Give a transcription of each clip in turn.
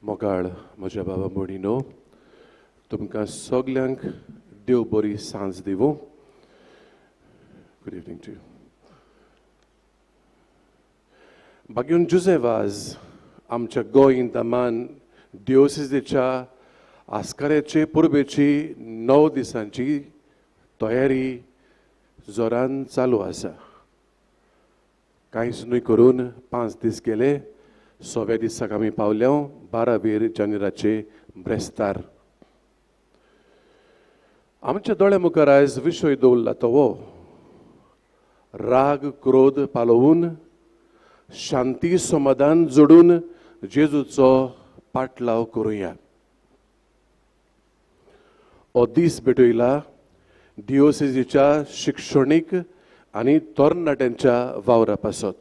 मोगाळ म्हज्या बाबा भयणीनो, तुमकां सगल्यांक देव बरी सांज दिवं. Good evening to you. बागेवन जुझेफ आज आमच्या गोंय दामान दिओसिसेच्या आस्काऱ्याचे पुर्बेची 9 दिसांची तयारी जोरान चालू आसा. कांयच न्हय करून 5 दीस गेले. 6व्या दिसाक आमी पावल्या 12 जानेराचे ब्रेस्तार. आमच्या दोळ्या मुखार आयज विशय दवरला तो हो राग क्रोध पालोवन शांती समाधान जोडून जेजूचो पाटलाव करुया. हो दीस भेटयला दिओसिसीच्या शिक्षणीक आनी तरणाट्यांच्या वावरा पासत.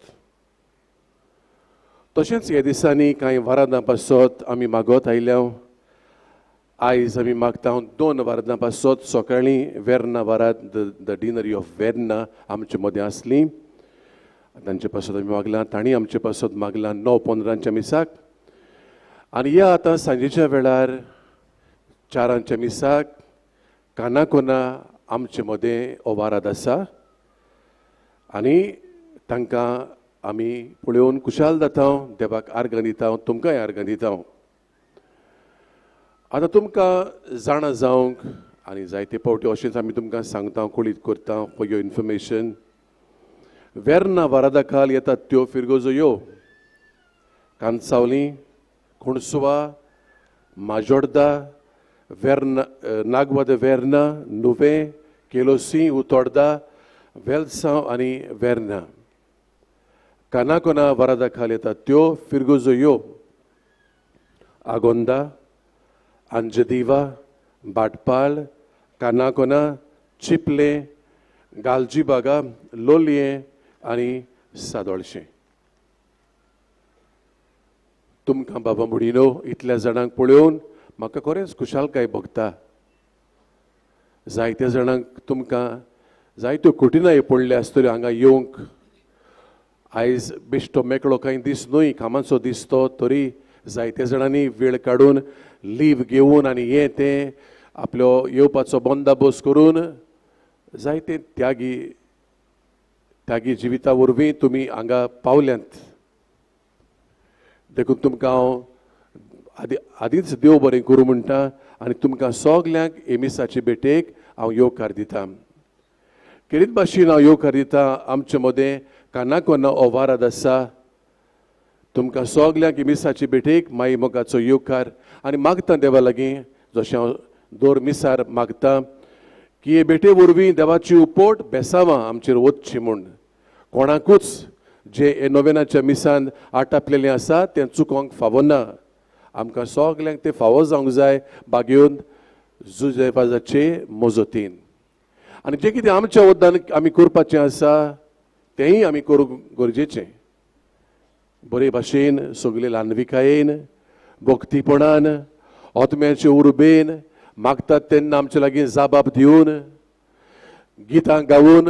तशेंच ह्या दिसांनी कांय वरादां पासत आमी मागत आयल्या. आयज आमी मागता 2 वरादां पासत सकाळीं वेर्ना वारात द डिनरी ऑफ वेर्ना आमचे मदें आसली. तांचे पासत आमी मागलां. तांणी आमचे पासत मागलां 9:15 मिसाक. आनी ह्या आतां सांजेच्या वेळार 4 मिसाक कानाकोना आमचे मदें हो वाराद आसा. आनी तांकां आमी पळोवन खुशाल जाता. देवाक आर्गां दिता. तुमकांय आर्गां दिता. आतां तुमकां जाणा जावंक आनी जायते फावटी अशेंच आमी तुमकां सांगता कळीत करता फॉर युअर इन्फॉर्मेशन. वेर्ना वारादा खाल येतात त्यो फिरगोजो ह्यो कांसावली, कुणसुवा, माजोर्दा, वेर्ना, नागवा de वेर्ना, नुवे, केलोसी, उतोर्दा, वेल्सांव आनी वेर्ना. कानाकोना वारादा खाल येतात त्यो फिरगोजो ह्यो आगोंदा, अंजदीवा, बाटपाल, कानाकोना, चिपले, गालजीबागा, लोलये आनी सादोळशें. तुमकां बाबा भयणीनो इतल्या जाणांक पळोवन म्हाका खरेंच खुशालकाय भोगता. जायत्या जाणांक तुमकां जायत्यो कठिनायो पडल्या आसतल्यो हांगा येवंक. आयज बेश्टो मेकळो कांय दीस न्हय, कामाचो दीस तो. तरी जायत्या जाणांनी वेळ काडून लीव घेवन आनी हें तें आपलो येवपाचो बंदोबस्त करून जायते त्यागी जिविता वरवीं तुमी हांगा पावल्यांत. देखून तुमकां हांव आदींच देव बरें करूं म्हणटा आनी तुमकां सगल्यांक एमिसाचे भेटेक हांव येवकार दितां. खेरीत भाशेन हांव येवकार दितां. आमचे मदें कानाकोना हो वाराद आसा. तुमकां सगल्यांक एमिसाचे भेटेक माई मोगाचो येवकार. आनी मागता देवा लागीं जशें हांव दर मिसार मागता की हे भेटे वरवीं देवाची उपोट बेसांवां आमचेर वचची म्हूण. कोणाकूच जे हे नोवेनाच्या मिसान आटापलेलें आसा तें चुकोवंक फावो ना. आमकां सगल्यांक तें फावो जावंक जाय बागेवन जुझेफाचे मोजतीन. आनी जें कितें आमच्या वद्दान आमी करपाचें आसा तेंय आमी करूंक गरजेचें. बरे भाशेन सगळे ल्हानविकायेन भक्तीपणान आत्म्याचे उर्बेन मागतात तेन्ना आमचे लागीं जाबाब दिवन गितां गावून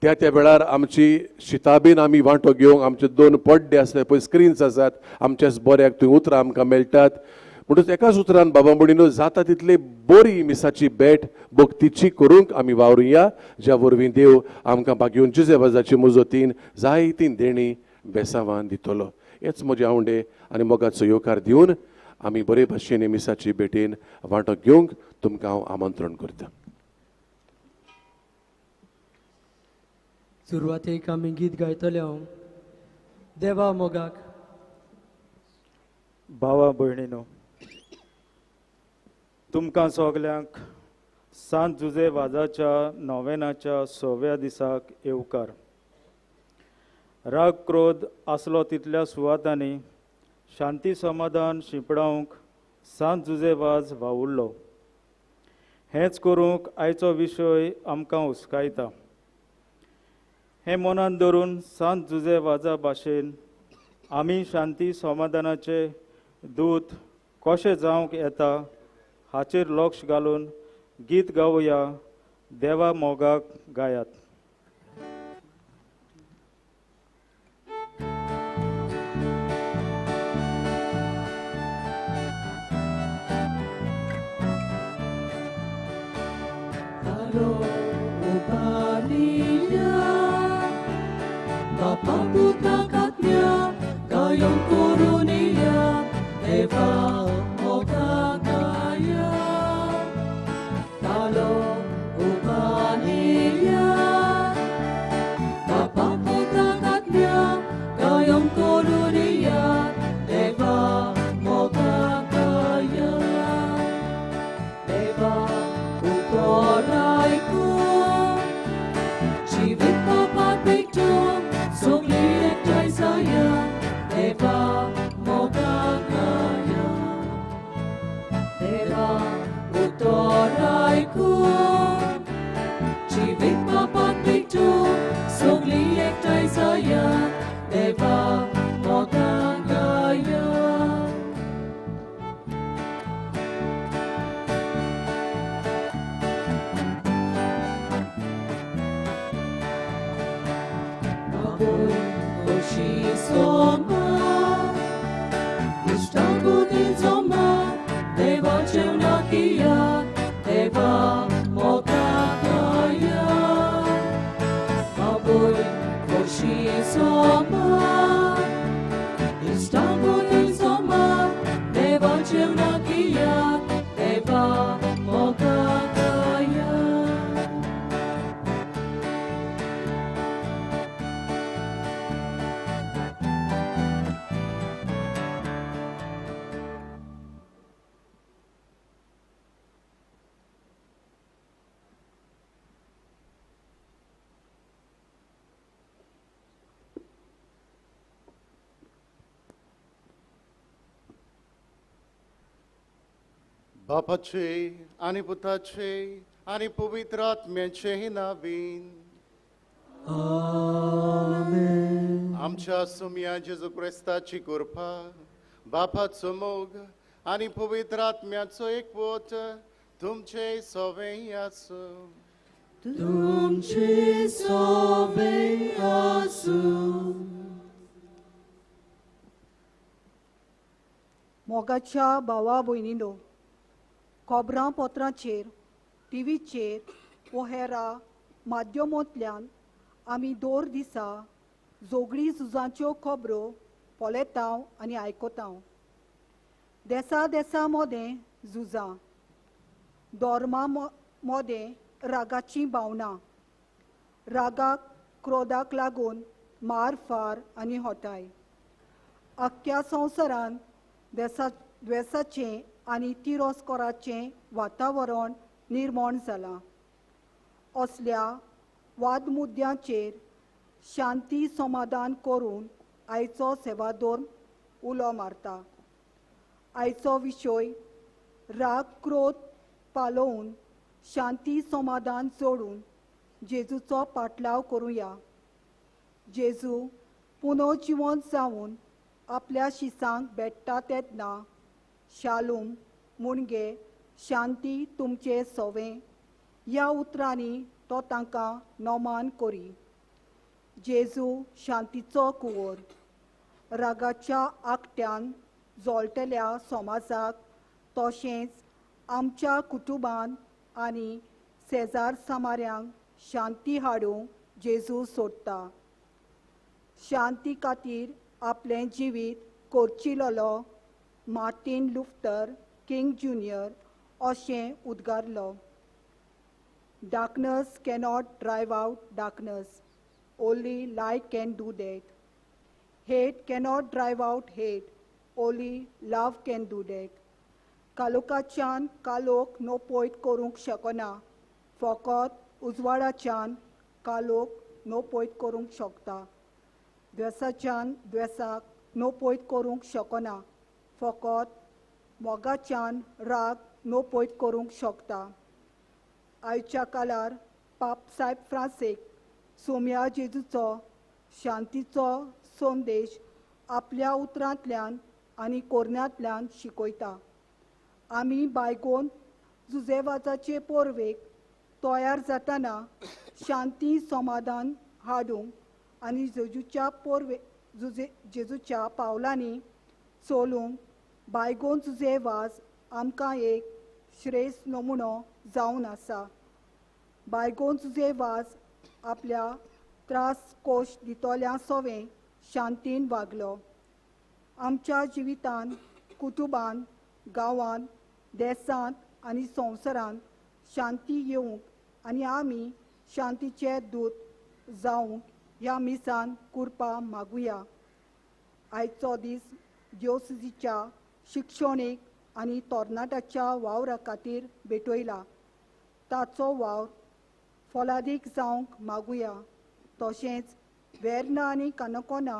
त्या वेळार आमची शिताबेन आमी वांटो घेवंक. आमचे 2 पड्डे आसले पळय स्क्रिन्स आसात आमच्याच बऱ्याक थंय उतरां आमकां मेळटात. म्हणटूच एकाच उतरान बाबा भयणीनो जाता तितली बरी मिसाची भेट भक्तीची करूंक आमी वावरुया. ज्या वरवीं देव आमकां बागेवन जुझेफाची मुजतीन जायतीं देणी बेसांवां दितलो. हेच म्हजे आवडे आनी मोगाचो येवकार दिवन आमी बरे भाशेन मिसाची भेटेन वांटो घेवंक तुमकां हांव आमंत्रण करतां. सुरवातेक आमी गीत गायतले. हांव देवा मोगाक. भावा भयणीनो, तुमकां सगल्यांक सांत जुझेफाच्या नोवेनाच्या 6व्या दिसाक येवकार. राग क्रोध आसलो तितल्या सुवातांनी शांती समाधान शिंपडावंक सांत जुझेफाज वावुरलो. हेंच करूंक आयचो विशय आमकां हुस्कायता. हें मनांत धरून सांत जुझेफाजा भाशेन आमी शांती समाधानाचे दूत कशें जावंक येता हाचेर लक्ष घालून गीत गावया. देवा मोगाक गायात. Talo upaniya Bapa Putra Katnya Gayong Kurunia Eva Mogagaya Talo upaniya Bapa Putra Katnya Gayong Kurunia Eva Mogagaya Eva Utoraiku Jivit papapikto Sugliek jay saya Eva Mogagaya Eva Utoraiku Jivit papapikto Sugliek jay saya Eva Mogagaya Apoy Oshi Soma Ishtago din Soma Deva Cheunakia Deva Mogagaya Apoy Oshi Soma Ishtago din Soma Deva Cheunakia Deva Mogagaya बापाचे आणि पुताचे आणि पवित्र आत्म्याचे नावीन आमच्या सुम्या जेजू क्रिस्ताची कृपा बापाचो मोग आणि पवित्र आत्म्याचो एकवट तुमचे सवय आसो तुमचे सवय आसूं मोगाच्या भावा भयणींनो खबरां पत्रांचेर टीव्हीचेर वो हेरा माध्यमांतल्यान आमी दर दिसा जोगडी झुजांच्यो खबरो पळयतांव आनी आयकतांव देसा देसा मोदें झुजां धर्मा मोदें रागाची भावना रागाक क्रोधाक लागून मारफार आनी होटाय आख्ख्या संवसारान द्वेसाचें आनी तिरस्काराचें वातावरण निर्माण जालां असल्या वाद मुद्द्यांचेर शांती समाधान करून आयचो सेवादोर उलो मारता आयचो विशय राग क्रोध पालोवन शांती समाधान जोडून जेजूचो पाटलाव करुया जेजू पुनर्जिवंत जावन आपल्या शिसांक भेटता तेन्ना शालूम मुणगे शांती तुमचे सवे ह्या उतरांनी तो तांकां नोमान करी जेजू शांतीचो कुंवर रागाच्या आकट्यान जोळटल्या समाजाक तशेंच आमच्या कुटुंबान आनी शेजार सामाऱ्यांक शांती हाडूंक जेजू सोडटा शांती खातीर आपलें जिवीत करचिलोलो मार्टिन लुथर किंग ज्युनियर अशें उद्गारलो darkness cannot drive out darkness only light can do that hate cannot drive out hate only love can do that कालोखाच्यान कालोख नोपयत करूंक शकना फकत उजवाडाच्यान कालोख नोपयत करूंक शकता द्वेसाच्यान द्वेसाक नोपयत करूंक शकना फकत मोगाच्यान राग नोपयत करूंक शकता आयच्या काळार पाप सायब फ्रांसीक सोम्या जेजूचो शांतीचो संदेश आपल्या उतरांतल्यान आनी कोरण्यांतल्यान शिकयता आमी बायगोन जुजेवाजाचे पोरवेक तयार जाताना शांती समाधान हाडूंक आनी जेजूच्या पावलांनी चलूंक बायगोन जुजेवाज आमकां एक श्रेष्ठ नमुनो जावन आसा बायगोन तुजे वाज आपल्या त्रास कोश दितोल्या सोवें शांतीन वागलो. आमच्या जिवितान, कुटुंबान, गांवांत, देसांत आनी संवसारांत शांती येवंक आनी आमी शांतीचे दूत जावंक ह्या मिसान कुरपा मागुया. आयचो दीस दिवसजीच्या शिक्षणीक आनी तरणाट्याच्या वावरा खातीर भेटयला. ताचो वावर फलादीक जावंक मागुया. तशेंच वेर्ना आनी कानाकोना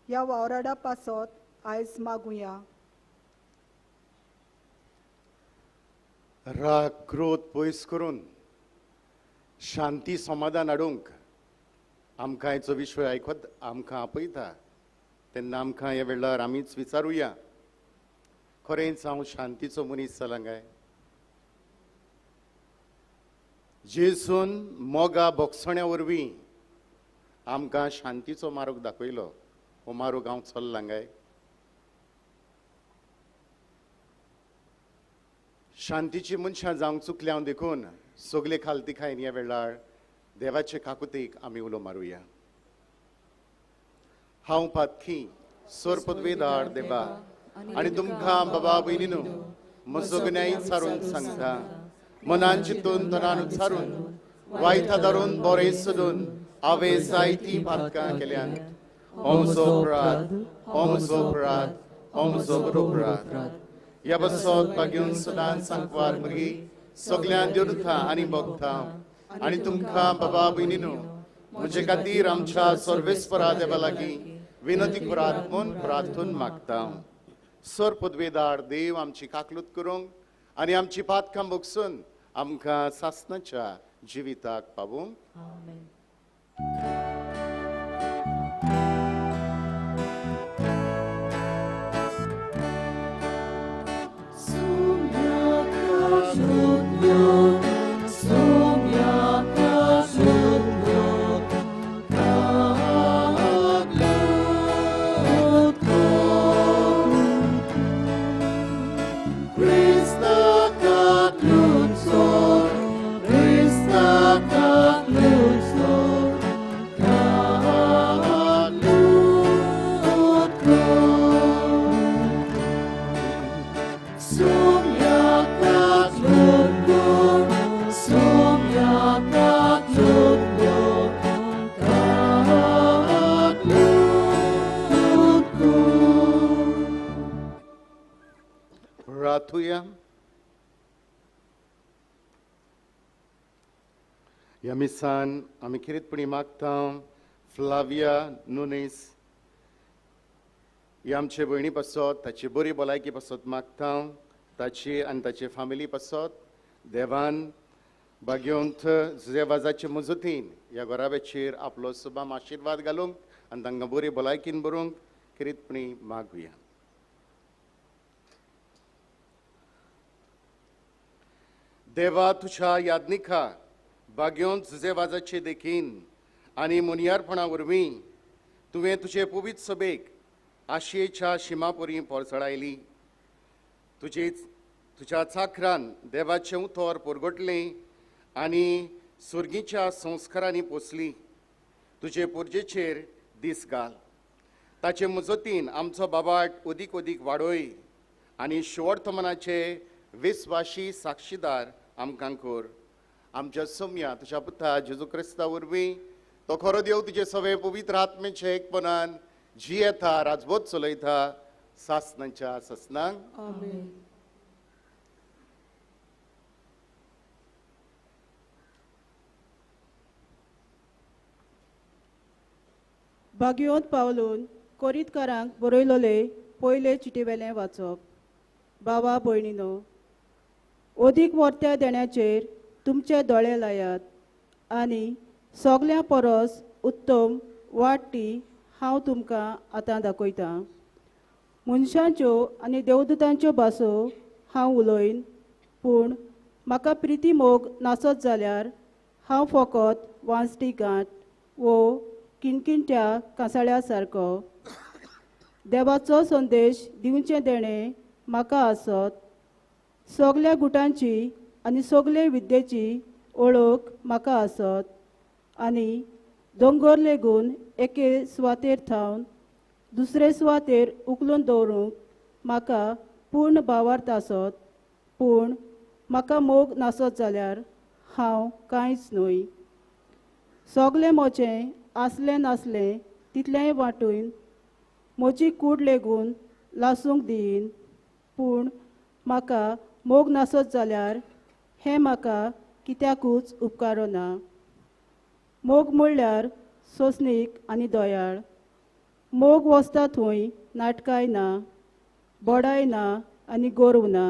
ह्या वावराडा पासत आयज मागुया. राग क्रोध पयस करून शांती समाधान हाडूंक आमकां हाचो विशय आयकत आमकां आपयता तेन्ना आमकां ह्या वेळार आमीच विचारुया, खरेंच हांव शांतीचो मनीस जालां काय? जेजून मोगा बोगसण्या वरवीं आमकां शांतीचो मार्ग दाखयलो. हो मार्ग हांव चल्लां काय? शांतीची मनशां जावंक चुकले हांव देखून सगले खालती खायन ह्या वेळार देवाचे काकुतीक आमी उलो मारुया. हांव पातखी सोर पदवेदार देवा आनी तुमकां बाबा भयणीनो म्हजो गुन्याय सारून सांगता. मनान चिंतून तनान उच्चारून वायथा धरून बरें सोदून हांवें जायतीं पातकां केल्यात. हो म्हजो अपराध, हो म्हजो अपराध, हो म्हजो बरो अपराध. ह्या बसत बागेवन सदांच सांकवार भुरगीं सगल्यांक देवता आनी भोगता. आनी तुमकां बाबा भयणीनो म्हजे खातीर आमच्या सर्वेस्परा देवा लागीं विनती करात म्हूण प्रार्थून मागता. सर पदवेदार देव आमची काकलूत करूंक आनी आमची पातकां भोगसून आमकां सासणाच्या जिविताक पावूंक. प्रार्थुया. ह्या मिसान आमी खिरीतपणी मागता फ्लाविया नुनेस ही आमचे भयणी पासत ताची बरी भलायकी पासत मागता. ताची आनी ताचे फॅमिली पासत देवान बागेवंत जेवाजाचे मजतीन ह्या घराब्याचेर आपलो सुबाम आशिर्वाद घालूंक आनी तांकां बरी भलायकीन बरोवंक खिरीतपणी मागुया. देवा तुझ्या याज्ञिका बागेवंत जेवाजाचे देखीन आनी मुनियारपणा वरवीं तुवें तुजे पवित्र सभेक आशयेच्या शिमापरी पोरसडायली. तुज्या चाकरान देवाचें उतर परगटलें आनी सुर्गीच्या संस्कारांनी पोसली. तुजे पुर्जेचेर दीस घाल. ताचे मजतीन आमचो बाबाट ओदीक ओदीक वाडोय आनी शेवटमनाचे विस्वाशी साक्षीदार आमकां कर. आमच्या सोम्या तुज्या पुता जेजू क्रिस्ता वरवीं तो खरो देव तुजे सवे पवित्र आत्मेचे एकपणान जियेता राजवट चलयता सासणांच्या ससनांक. आमेन. बागयोंत पावलून कोरीतकारांक बरयलोले पयले चिटीवेलें वाचप. बाबा भयणीनो, ओदीक वर्त्या देण्याचेर तुमचे दोळे लायात आनी सगल्या परस उत्तम वाडटी हांव तुमकां आतां दाखयतां. मनशांच्यो आनी देवदूतांच्यो भासो हांव उलयन, पूण म्हाका प्रिती मोग नासत जाल्यार हांव फकत वांसटी गांठ वो किणकिणट्या कांसाळ्या सारको. देवाचो संदेश दिवचें देणें म्हाका आसत. सगल्या गुटांची आनी सगले विद्येची ओळख म्हाका आसत आनी दोंगर लेगून एके सुवातेर थावन दुसरे सुवातेर उखलून दवरूंक म्हाका पूर्ण भावार्थ आसत, पूण म्हाका मोग नासत जाल्यार हांव कांयच न्हय. सगलें म्हजें आसलें नासलें तितलेंय वांटून म्हजी कूड लेगून लासूंक दीन, पूण म्हाका मोग नासत जाल्यार हें म्हाका कित्याकूच उपकारो ना. मोग म्हणल्यार सोंसणीक आनी दयाळ. मोग वचता थंय नाटकाय ना, बोडाय ना आनी गोरव ना.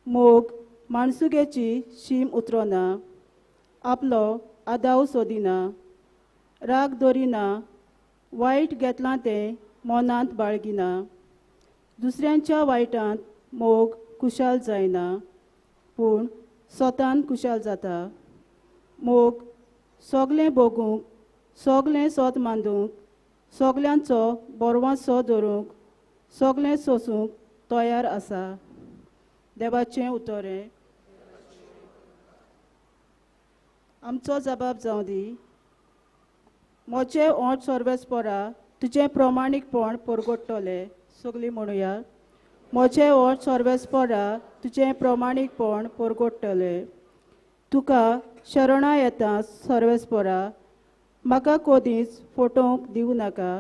मोग माणसुगेची शीम उतरना, आपलो आदाव सोदिना, राग दवरिना, वायट घेतलां तें मनांत बाळगिना. दुसऱ्यांच्या वायटांत मोग खुशाल जायना, पूण स्वतान खुशाल जाता. मोग सगलें भोगूंक, सगलें सोत मांदूंक, सगल्यांचो बोरवांसो धरूंक, सगलें सोंसूंक तयार आसा. देवाचें उतोरें. आमचो जबाब जावं दी. मोचे ओंठ सर्वेस्परा तुजें प्रमाणीकपण परगडटलें. सगलीं म्हणुया. मोचे ओंठ सर्वेस्परा तुजें प्रमाणीकपण परगडटलें. तुका शरणा येता सर्वेस्परा, म्हाका कोदींच फटोवंक दिवं नाका.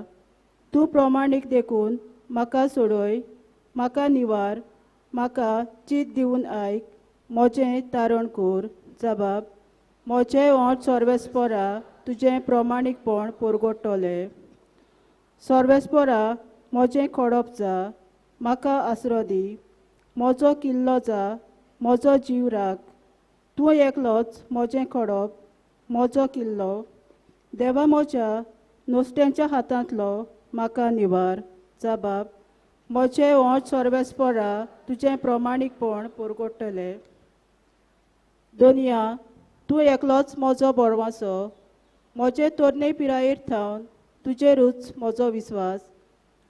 तूं प्रमाणीक देखून म्हाका सोडय, म्हाका निवार, म्हाका चीत दिवन आयक, म्हजें तारण कोर. जबाब. म्हजें ओंठ सर्वेस्परा तुजें प्रमाणीकपण परगडटलें. सर्वेस्परा म्हजें खडप जा, म्हाका आसरो दी, म्हजो किल्लो जा, म्हजो जीव राख. तूं एकलोच म्हजें खडप, म्हजो किल्लो. देवा म्हज्या नुस्त्यांच्या हातांतलो म्हाका निवार. जबाब. म्हजें ओंठ सर्वेस्परा तुजें प्रमाणीकपण परगडटलें. दोनया, तूं एकलोच म्हजो बोरवांसो. म्हजे तोरणे पिरायेर थावन तुजेरूच म्हजो विस्वास.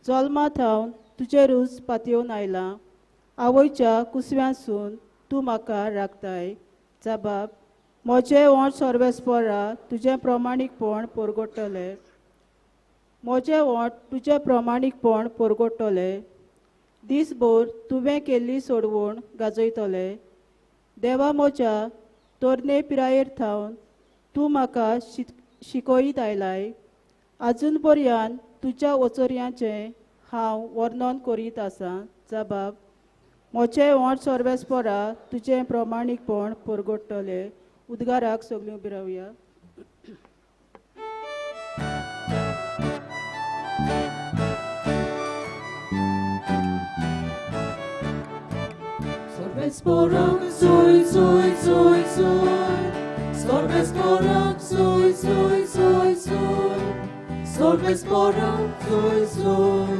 जल्मा थावन तुजेरूच पातयेवन आयलां. आवयच्या कुसव्यांसून तूं म्हाका राखताय. जबाब. म्हजें ओंठ सर्वेस्परा तुजें प्रमाणीकपण परगडटलें. म्हजें ओंठ तुजें प्रमाणीकपण परगडटलें. दीसभर तुवें केल्ली सोडवण गाजयतलें. देवा म्हज्या तोरणे पिरायेर थावन तूं म्हाका शिकयत आयलाय. आजून पर्यान तुज्या वचोऱ्यांचें हांव वर्णन करीत आसां. जबाब. म्हजें ओंठ सर्वेस्परा तुजें प्रमाणीकपण परगडटलें. उद्गाराक सगळीं उबी रावया. Sorbesporak, soy, soy, soy, soy. Sorbesporak, soy, soy, soy, soy. Sorbesporak, soy, soy.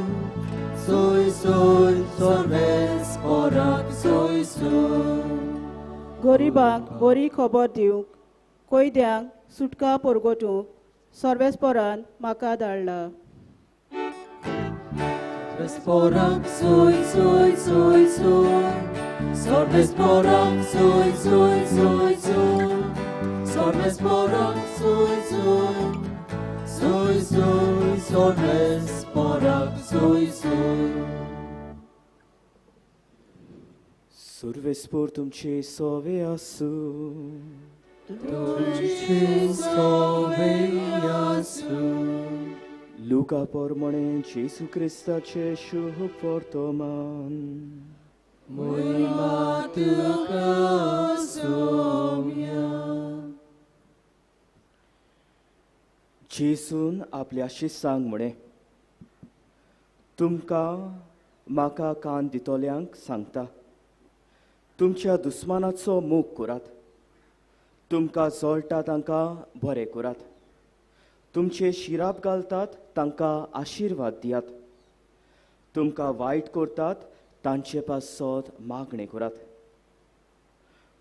Soy, soy, sorbesporak, soy, soy. गरिबांक बरी खबर दिवंक, कोयद्यांक सुटका परगटूंक सर्वेस्परान म्हाका धाडला. Sorbesporak, soy, soy, soy, soy. Sorbesporak, soy, soy, soy, soy. Sorbesporak, soy, soy. Soy, soy, sorbesporak, soy, soy. Sorvespor तुमचे सोवे आसू. तुमचे सोवे आसू. लुका पोरमणे जेसू क्रिस्ताचे शुभ वर्तमान. Moima tuka somya. जेसून आपल्या शिस्सांक म्हणे, तुमकां म्हाका कान दितोल्यांक सांगता, तुमच्या दुस्मानाचो मोग करात. तुमकां जळटा तांकां बरें करात. तुमचे शिराप घालतात तांकां आशिर्वाद दियात. तुमकां वायट करतात तांचे पासत मागणें करात.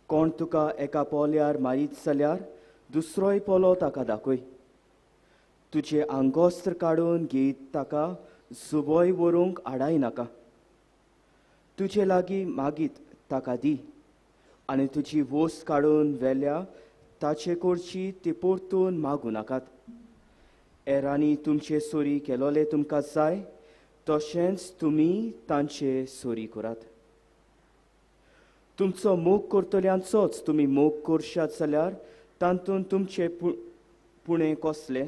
कोण तुका एका पोल्यार मारीत जाल्यार दुसरोय पोलो ताका दाखय. तुजे आंगोस्त्र काडून घेत ताका जुबोय व्हरूंक आडाय नाका. तुजे लागीं मागीत ताका दी, आनी तुजी वोस्त काडून व्हेल्या ताचे कडची ती परतून मागू नाकात. एरांनी तुमचे सोरी केलोले तुमकां जाय तशेंच तुमी तांचे सोरी करात. तुमचो मोग करतल्यांचोच तुमी मोग करशात जाल्यार तांतून तुमचे पुणे कसले?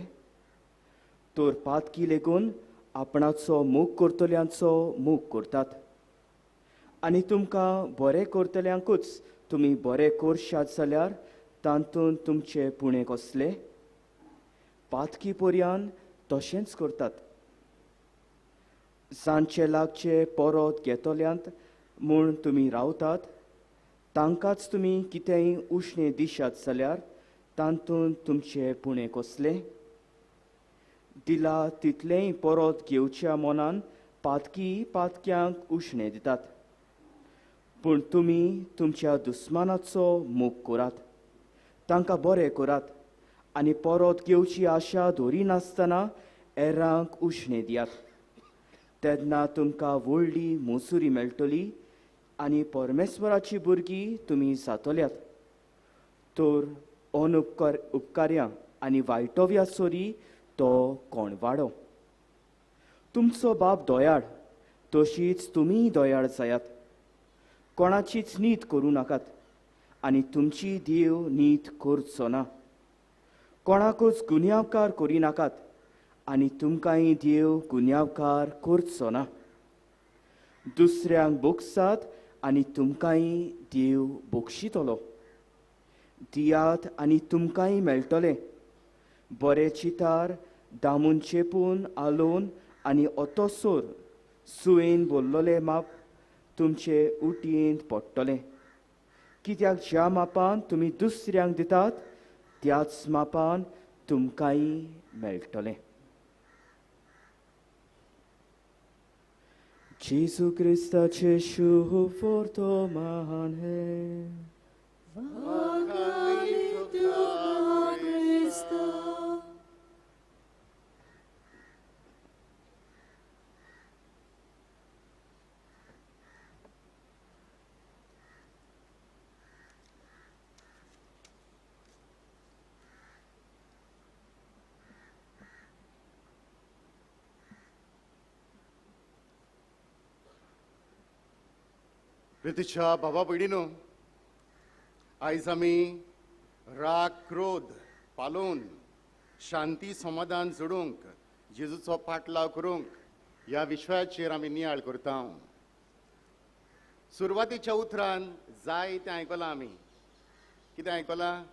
तर पातकी लेगून आपणाचो मोग करतल्यांचो मोग करतात. आनी तुमकां बरें करतल्यांकूच तुमी बरें करशात जाल्यार तांतून तुमचे पुणे कसले? पातकी पर्यान तशेंच करतात. सांचे लागचे परत घेतल्यांत म्हूण तुमी रावतात, तांकांच तुमी कितेंय उश्णें दिशात जाल्यार तांतून तुमचे पुणे कसले? दिला तितलेंय परत घेवच्या मनान पातकी पातक्यांक उश्णें दितात. पूण तुमी तुमच्या दुस्मानाचो मोग करात, तांकां बरें करात आनी परत घेवची आशा धरिनासतना एरांक उश्णें दियात. तेन्ना तुमकां व्हडली मोसुरी मेळटली आनी परमेश्वराची भुरगीं तुमी जातल्यात. तर उपकार्यां आनी वायटव्या सोरी तो कोण वाडो. तुमचो बाप दोयाळ तशीच तुमी दोयाळ जायात. कोणाचीच नीत करूं नाकात आनी तुमची देव नीत करचो ना. कोणाकूच गुन्यांवकार करी नाकात आनी तुमकांय देव गुन्यांवकार करचो ना. दुसऱ्यांक बोगसात आनी तुमकांय देव बोगशितलो. दियात आनी तुमकांय मेळटले. बरे चितार दामून चेपून आलोवन आनी ओतोसोर सुयेन बोल्लोले माप तुमचे उटयेंत पडटले. कित्याक ज्या मापान तुमी दुसऱ्यांक दितात त्याच मापान तुमकांय मेळटले. जेजू क्रिस्ताचे शुभ वर्तमान हे प्रितीच्या बाबा भयणीनो, आयज आमी राग क्रोध पालोवन शांती समाधान जोडूंक जेजूचो पाटलाव करूंक ह्या विशयाचेर आमी नियाळ करता. सुरवातीच्या उतरान जाय तें आयकलां आमी. कितें आयकलां?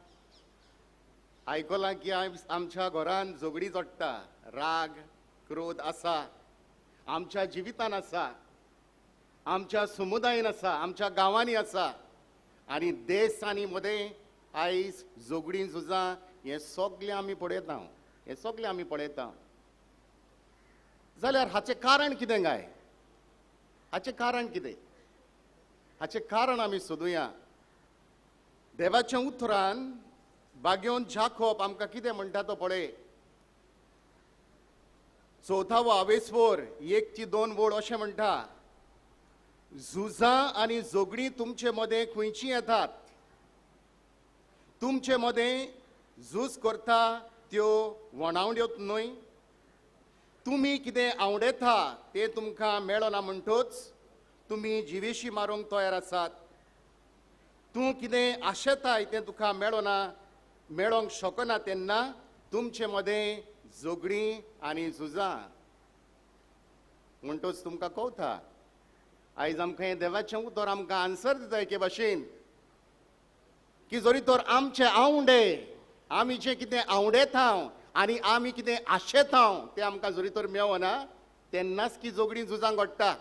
आयकलां की आमच्या घरान झगडी जोडटा, राग क्रोध आसा, आमच्या जिवितान आसा, आमच्या समुदायान आसा, आमच्या गांवांनी आसा आनी देशांनी मदें आयज झगडीं झुजां हें सगळें आमी पळयता. हें सगळें आमी पळयता. जाल्यार हाचें कारण कितें काय? हाचें कारण कितें? हाचें कारण आमी सोदुया. देवाच्या उतरान बागेवन जाकोब आमकां कितें म्हणटा तो पळय. 4वा आवेसवर 1-2 वड अशें म्हणटा, झुजां आनी झगडीं तुमचे मदें खंयचीं येतात. तुमचे मदें झूज करता त्यो वणावण्यो न्हय. तुमी कितें आवडेता तें तुमकां मेळना म्हणटच तुमी जिवेशी मारूंक तयार आसात. तूं कितें आशेताय तें तुका मेळोंक शकना तेन्ना तुमचे मदें झगडीं आनी झुजां. म्हणटच तुमकां कळटा आयज आमकां हें देवाचें उतर आमकां आन्सर दिता एके भाशेन की जरी तर आमचे आवडे, आमी जें कितें आवडेता आनी आमी कितें आशेता तें आमकां जरी तर मेळना तेन्नाच की झगडीं झुजां घडटा.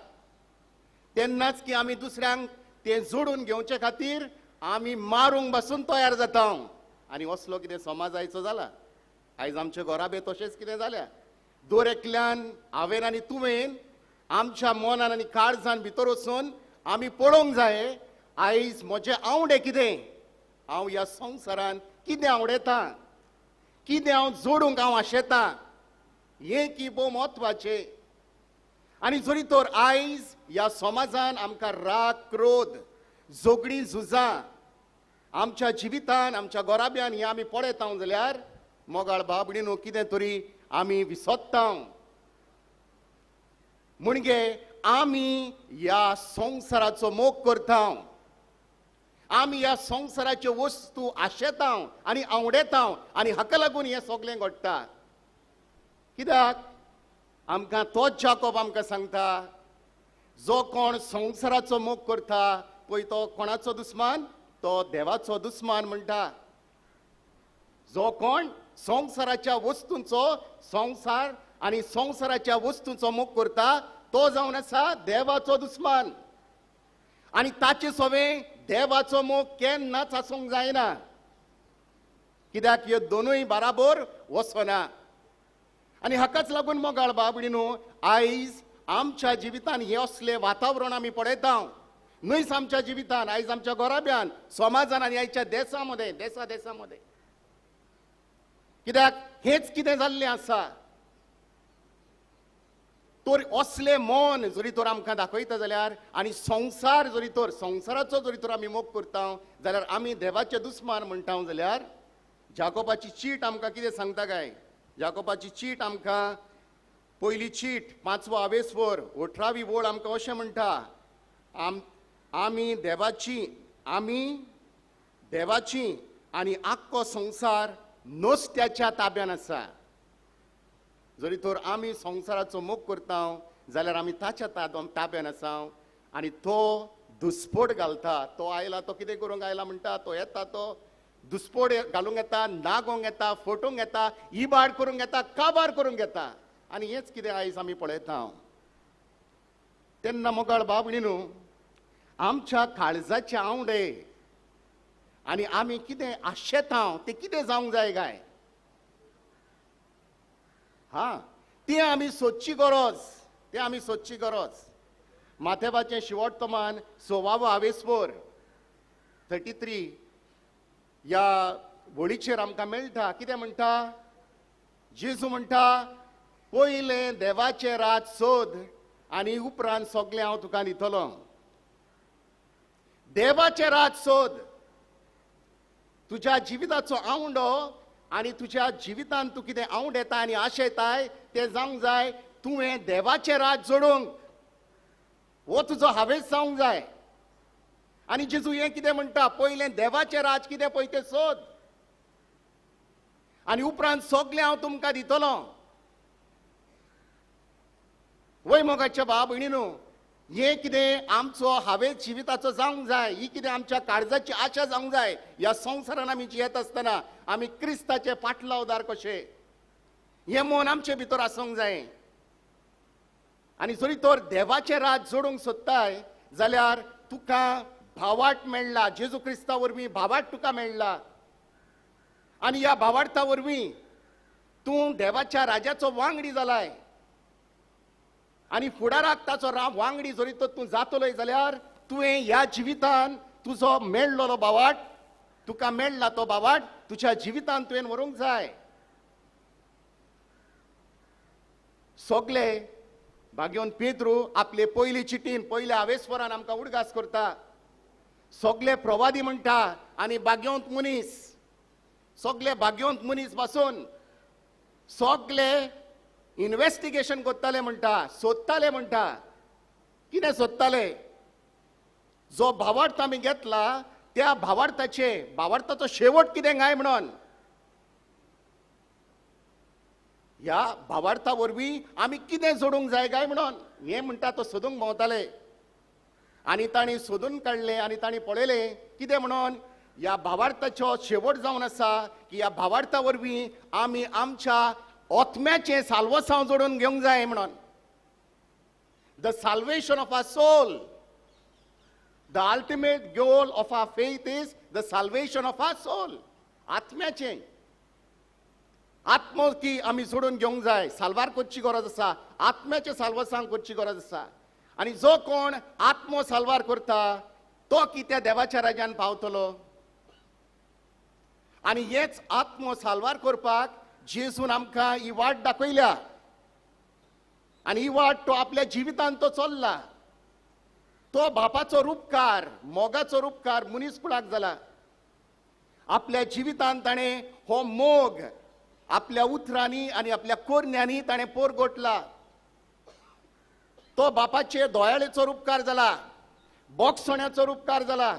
तेन्नाच की आमी दुसऱ्यांक तें जोडून घेवचे खातीर आमी मारूंक पासून तयार जाता. आनी असलो कितें समाज आयचो जाला. आयज आमच्या घरा बे तशेंच कितें जाल्या. दर एकल्यान हांवेन आनी तुवेन आमच्या मनान आनी काळजान भितर वचून आमी पळोवंक जाय आयज म्हजें आवडे कितें, हांव ह्या संवसारान कितें आवडेता, कितें हांव जोडूंक हांव आशेता, हें की भोव म्हत्वाचें. आनी जरी तर आयज ह्या समाजान आमकां राग क्रोध झगडीं झुजां आमच्या जिवितान आमच्या गोराब्यान हे आमी पळयता जाल्यार मोगाळ बाबडीनो कितें तरी आमी विसरता म्हणजे आमी ह्या संवसाराचो मोग करता आमी ह्या संवसाराच्यो वस्तू आशेता आनी आवडेता आनी हाका लागून हें सगळें घडटा कित्याक आमकां तोच जाकोब आमकां सांगता जो कोण संवसाराचो मोग करता पळय तो कोणाचो दुस्मान तो देवाचो दुस्मान म्हणटा जो कोण संवसाराच्या वस्तूंचो संवसार आनी संवसाराच्या वस्तूंचो मोग करता तो जावन आसा देवाचो दुस्मान आनी ताचे सवें देवाचो मोग केन्नाच आसूंक जायना कित्याक ह्यो दोनूय बराबर वचना आनी हाकाच लागून मोगाळ बाबडीनो आयज आमच्या जिवितान हे असले वातावरण आमी पळयता न्हयच आमच्या जिवितान आयज आमच्या गोराब्यान समाजान आनी आयच्या देशामध्ये देशामध्ये कित्याक हेच कितें जाल्लें आसा तर असले मन जरी तर आमकां दाखयता जाल्यार आनी संवसार जरी तर संवसाराचो जरी तर आमी मोग करता जाल्यार आमी देवाचे दुस्मान म्हणटा जाल्यार जाकोबाची चीट आमकां कितें सांगता काय जाकोबाची चीट आमकां पयली चीट 5वो आवेसवर 18वी ओळ आमकां अशें म्हणटा आमी देवाची आनी आख्खो संवसार नुस्त्याच्या ताब्यान आसा जरी तर आमी संवसाराचो मोग करता जाल्यार आमी ताच्या ताब्यान आसा आनी तो दुस्पोट घालता तो आयला तो कितें करूंक आयला म्हणटा तो येता तो दुस्पोट घालूंक येता नागोंक येता फोटोंक येता इबाड करूंक येता काबार करूंक येता आनी हेच कितें आयज आमी पळयता तेन्ना मोगाळ बाबडीनो आमच्या काळजाचे आवडे आनी आमी कितें आशेता तें कितें जावंक जाय काय ती आमी सोदची गरज माथेबाचें शिवोटतमान 6वो आवेसवर 33 ह्या वळीचेर आमकां मेळटा कितें म्हणटा जेजू म्हणटा पयलें देवाचें राज सोद आनी उपरांत सगळें हांव तुका दितलो देवाचें राज सोद तुज्या जिविताचो आवडो आनी तुज्या जिवितान तूं कितें आवडेता आनी आशेताय तें जावंक जाय तुवें देवाचें राज जोडूंक हो तुजो हावेस जावंक जाय आनी जेजू हें कितें म्हणटा पयलें देवाचें राज कितें पळय तें सोद आनी उपरांत सगळें हांव तुमकां दितलो वय मोगाच्या भाव भयणीनो हें कितें आमचो हावेस जिविताचो जावंक जाय ही कितें आमच्या काळजाची आशा जावंक जाय ह्या संवसारान आमी जियेत आसतना आमी क्रिस्ताचे पाटलावदार कशे हें मन आमचे भितर आसूंक जाय आनी जरी तर देवाचें राज जोडूंक सोदताय जाल्यार तुका भावार्थ मेळ्ळा जेजू क्रिस्ता वरवीं भावार्थ तुका मेळ्ळा आनी ह्या भावार्था वरवीं तूं देवाच्या राजाचो वांगडी जालाय आनी फुडाराक ताचो वांगडी जरी तर तूं जातलोय जाल्यार तुवें ह्या जिवितान तुजो मेळ्ळलो भावार्थ तुका मेळ्ळा तो भावार्थ तुज्या जिवितान तुवें व्हरूंक जाय सगळे भाग्योन पेद्रू आपले पयली चिटीन पयल्या आवेस्वरान आमकां उडगास करता सगळे प्रवादी म्हणटा आनी भाग्योंत मनीस सगळे भाग्योंत मनीस पासून सगळे इन्वेस्टिगेशन करताले म्हणटा सोदताले म्हणटा कितें सोदताले जो भावार्थ आमी घेतला त्या भावार्थाचो शेवट कितें काय म्हणून ह्या भावार्था वरवीं आमी कितें जोडूंक जाय काय म्हणून हें म्हणटा तो सोदूंक भोंवताले आनी तांणी सोदून काडलें आनी तांणी पळयलें कितें म्हणून ह्या भावार्थाचो शेवट जावन आसा की ह्या भावार्था वरवीं आमी आमच्या आत्म्याचें साल्वसांव जोडून घेवंक जाय म्हणून the salvation of our soul the ultimate goal of our faith is the salvation of our soul आत्म्याचें आत्मो की आमी जोडून घेवंक जाय साल्वार करची गरज आसा आत्म्याचें साल्वसांव करची गरज आसा आनी जो कोण आत्मो साल्वार करता तो की त्या देवाच्या राज्यान पावतलो आनी हेच आत्मो साल्वार करपाक जेजून आमकां ही वाट दाखयल्या आनी ही वाट तो आपल्या जिवितान तो चल्ला तो बापाचो रूपकार मोगाचो रूपकार मनीस कुळाक जाला आपल्या जिवितांत ताणें हो मोग आपल्या उतरांनी आनी आपल्या कोरण्यांनी ताणें पोरगोटला. तो बापाचे दोयाळेचो उपकार जाला, बोगसण्याचो उपकार जाला.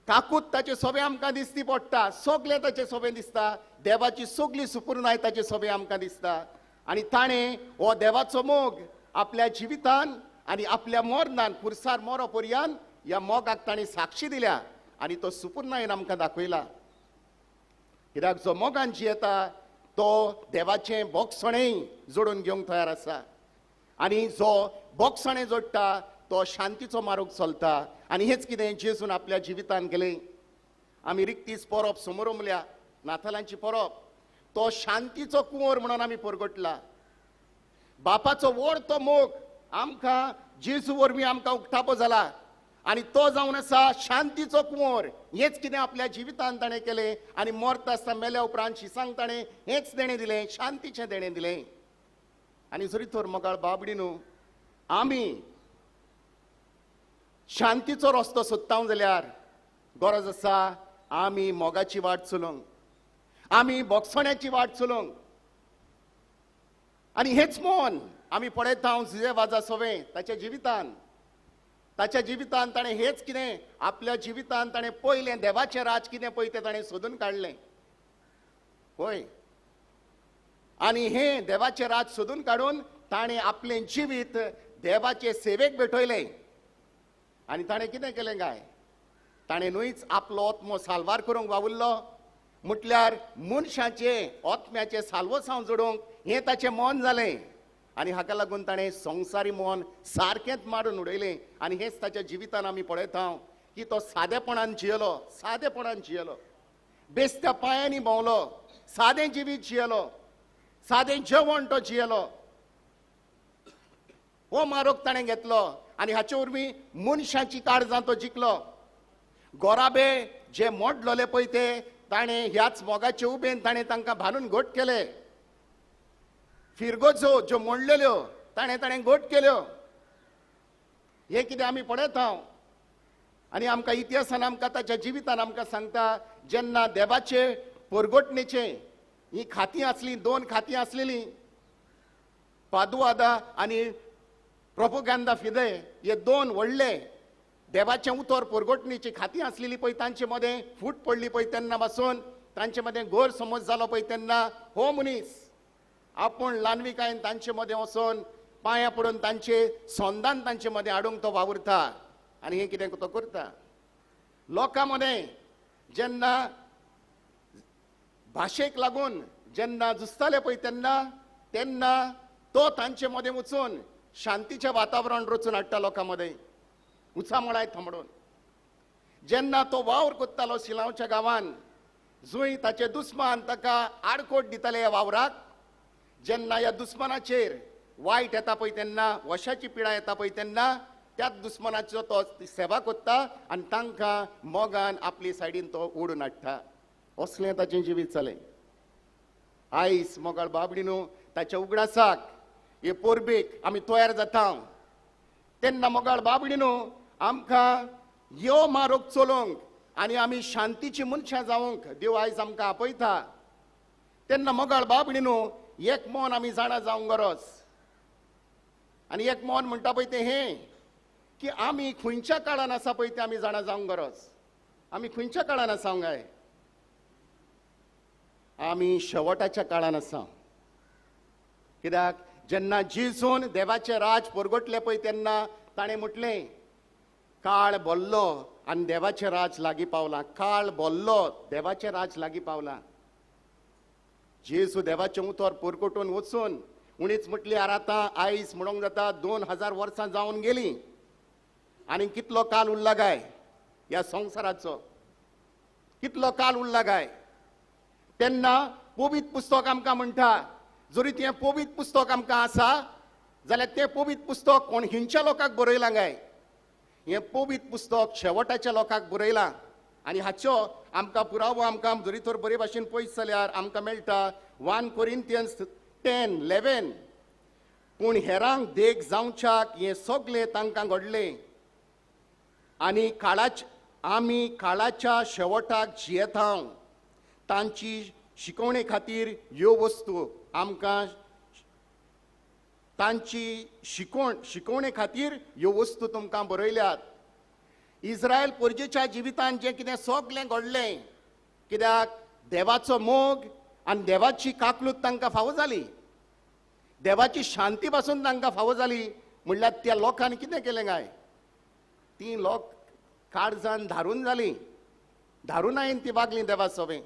काकूत ताचे सोबे आमकां दिसती पडटा, सगळे ताचे सोबे दिसता, देवाची सगळी सुपूर्णाय ताचे सोबे आमकां दिसता. आनी ताणें हो देवाचो मोग आपल्या जिवितान आनी आपल्या मरणान पुरसार मरो पर्यंत ह्या मोगाक ताणें साक्षी दिल्या आनी तो सुपूर्णायेन आमकां दाखयला. कित्याक जो मोगान जियेता तो देवाचें बोगसणेय जोडून घेवंक तयार आसा. आनी जो बोगसणें जोडटा तो शांतीचो मार्ग चलता. आनी हेच कितें जेजून आपल्या जिवितान केलें. आमी रिक्तीच परब समोर उमल्या, नातालांची परब. तो शांतीचो कुंवर म्हणून आमी परगटला. बापाचो व्हड तो मोग आमकां जेजू वरवीं आमकां उक्तापो जाला. आनी तो जावन आसा शांतीचो कुंवर. हेच कितें आपल्या जिवितान ताणें केलें. आनी मरता आसतना मेल्या उपरांत शिसांक ताणें हेच देणें दिलें, शांतीचें देणें दिलें. आनी जरी तर मोगाळ बाबडीनू आमी शांतीचो रस्तो सोदता जाल्यार गरज आसा आमी मोगाची वाट चलोवंक, आमी बोगसण्याची वाट चलोवंक. आनी हेच मोन आमी पळयता जुजे वाजा सोवे ताच्या जिवितान ताणें हेच कितें आपल्या जिवितान ताणें पयलें देवाचें राज कितें पळय तें ताणें सोदून काडलें. होय, आनी हें देवाचें राज सोदून काडून ताणें आपलें जिवीत देवाचे सेवेक भेटयलें. आनी ताणें कितें केलें काय, ताणें न्हूच आपलो आत्मो साल्वार करूंक वावुरलो, म्हटल्यार मनशाचे आत्म्याचे साल्वसांव जोडूंक हें ताचें मन जालें. आनी हाका लागून ताणें संवसारी मन सारकेंच मारून उडयलें. आनी हेच ताच्या जिवितान आमी पळयता की तो सादेपणान जियेलो, बेस्त्या पांयांनी भोंवलो, सादें जिवीत जियेलो, सादें जेवण तो जियेलो. हो मारोग ताणें घेतलो आनी हाचे वरवीं मनशाची काळजां तो जिखलो. गोराबे जे मोडलोले पळय ते ताणें ह्याच मोगाचे उबेन ताणें तांकां भानून घोट केले. फिरगोजो ज्यो मोडलेल्यो ताणें घोट केल्यो. हे कितें आमी पळयता. आनी आमकां इतिहासान आमकां ताच्या जिवितान आमकां सांगता जेन्ना देवाचे परगोटणेचे ही खातीं आसलीं, 2 खातीं आसलेलीं, पादुआदा आनी प्रोपोगंदा फिदे, हे 2 व्हडले देवाचें उतर परगोटणेची खातीं आसलेलीं पळय तांचे मदें फूट पडली पळय तेन्ना पासून तांचे मदें घोर समज जालो पळय तेन्ना हो मनीस आपूण लानविकायेन तांचे मदें वचोन पांयां पडून तांचे सोंदान तांचे मदें हाडूंक तो वावुरता. आनी हें कितें तो करता, लोकां मदें जेन्ना भाशेक लागून जेन्ना झुजताले पळय तेन्ना तो तांचे मदें वचून शांतीचें वातावरण रचून हाडटा लोकां मदें, उचामळाय थांबडून. जेन्ना तो वावर कोत्तालो शिलावच्या गांवांत, जंय ताचे दुस्मान ताका आडकोट दिताले ह्या वावराक, जेन्ना ह्या दुस्मानाचेर वायट येता पळय तेन्ना, वशाची पिडा येता पळय तेन्ना त्याच दुस्मानाचो तो सेवा कोत्ता आनी तांकां मोगान आपली सायडीन तो ओडून हाडटा. असलें ताचें जिवीत जालें. आयज मोगाळ बाबडीनू ताच्या उगडासाक हे पोरबेक आमी तयार जाता तेन्ना मोगाळ बाबडीनू आमकां यो मारोग चलोवंक आनी आमी शांतीची मनशां जावंक देव आयज आमकां आपयता. तेन्ना मोगाळ बाबडीनू एक मन आमी जाणा जावंक गरज. आनी एक मन म्हणटा पळय तें हें की आमी खंयच्या काळान आसा पळय तें आमी जाणा जावंक गरज. आमी खंयच्या काळान आसा काय, आमी शेवटाच्या काळान आसा. कित्याक जेन्ना जेजून देवाचें राज परगटलें पळय तेन्ना ताणें म्हटलें काळ बोल्लो आनी देवाचें राज लागीं पावलां. काळ बोल्लो, देवाचें राज लागीं पावलां. जेजू देवाचें उतर परगटून वचून उणीच म्हटली आतां आयज म्हणूंक जाता 2000 वर्सां जावन गेलीं आनी कितलो काल उरला काय ह्या संवसाराचो, कितलो काल उरला काय. तेन्ना पवित्र पुस्तक आमकां म्हणटा जरी तें पवित्र पुस्तक आमकां आसा जाल्यार तें पवित्र पुस्तक कोण हिंच्या लोकांक बरयलां काय, हें पवित्र पुस्तक शेवटाच्या लोकांक बरयलां. आनी हाचो आमकां पुरावो आमकां जरी तर बरे भाशेन पळयत जाल्यार आमकां मेळटा 1 कोरिंथियन्स 10:11. पूण हेरांक देख जावच्याक हें सगळें तांकां घडलें आणि आमी काळाच्या शेवटाक जियेता तांची शिकवणे खातीर ह्यो वस्तू आमकां तांची शिकवणे खातीर ह्यो वस्तू तुमकां बरयल्यात. इस्रायल पोरजेच्या जिवितांत जें कितें सगळें घडलें, कित्याक देवाचो मोग आनी देवाची काकलूत तांकां फावो जाली, देवाची शांती पासून तांकां फावो जाली, म्हणल्यार त्या लोकांनी कितें केलें काय, ती लोक काळजान धारून जालीं, धारून आयन ती वागलीं देवा सवें,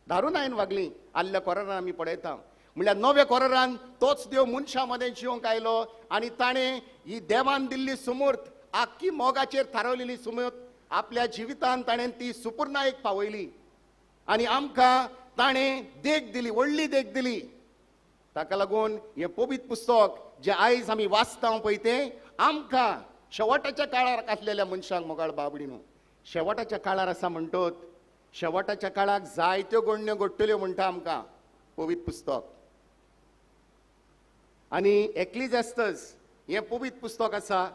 धारून आयन वागलीं. आदल्या कोरारान आमी पळयता, म्हणल्यार नव्या कोरारान तोच देव मनशां मदें जिवंक आयलो आनी ताणें ही देवान दिल्ली सुमूर्त, आख्खी मोगाचेर थारावलेली सुमूर्त आपल्या जिवितांत ताणें ती सुपूर्णायेक पावयली आनी आमकां ताणें देख दिली, व्हडली देख दिली. ताका लागून हें पवित्र पुस्तक जें आयज आमी वाचता पळय तें आमकां शेवटाच्या काळार आसलेल्या मनशांक मोगाळ बाबडीनो, शेवटाच्या काळार आसा म्हणटोत, शेवटाच्या काळाक जायत्यो गडण्यो घडटल्यो म्हणटा आमकां पवित्र पुस्तक. आनी एक्लिजियास्टस हें पवित्र पुस्तक आसा,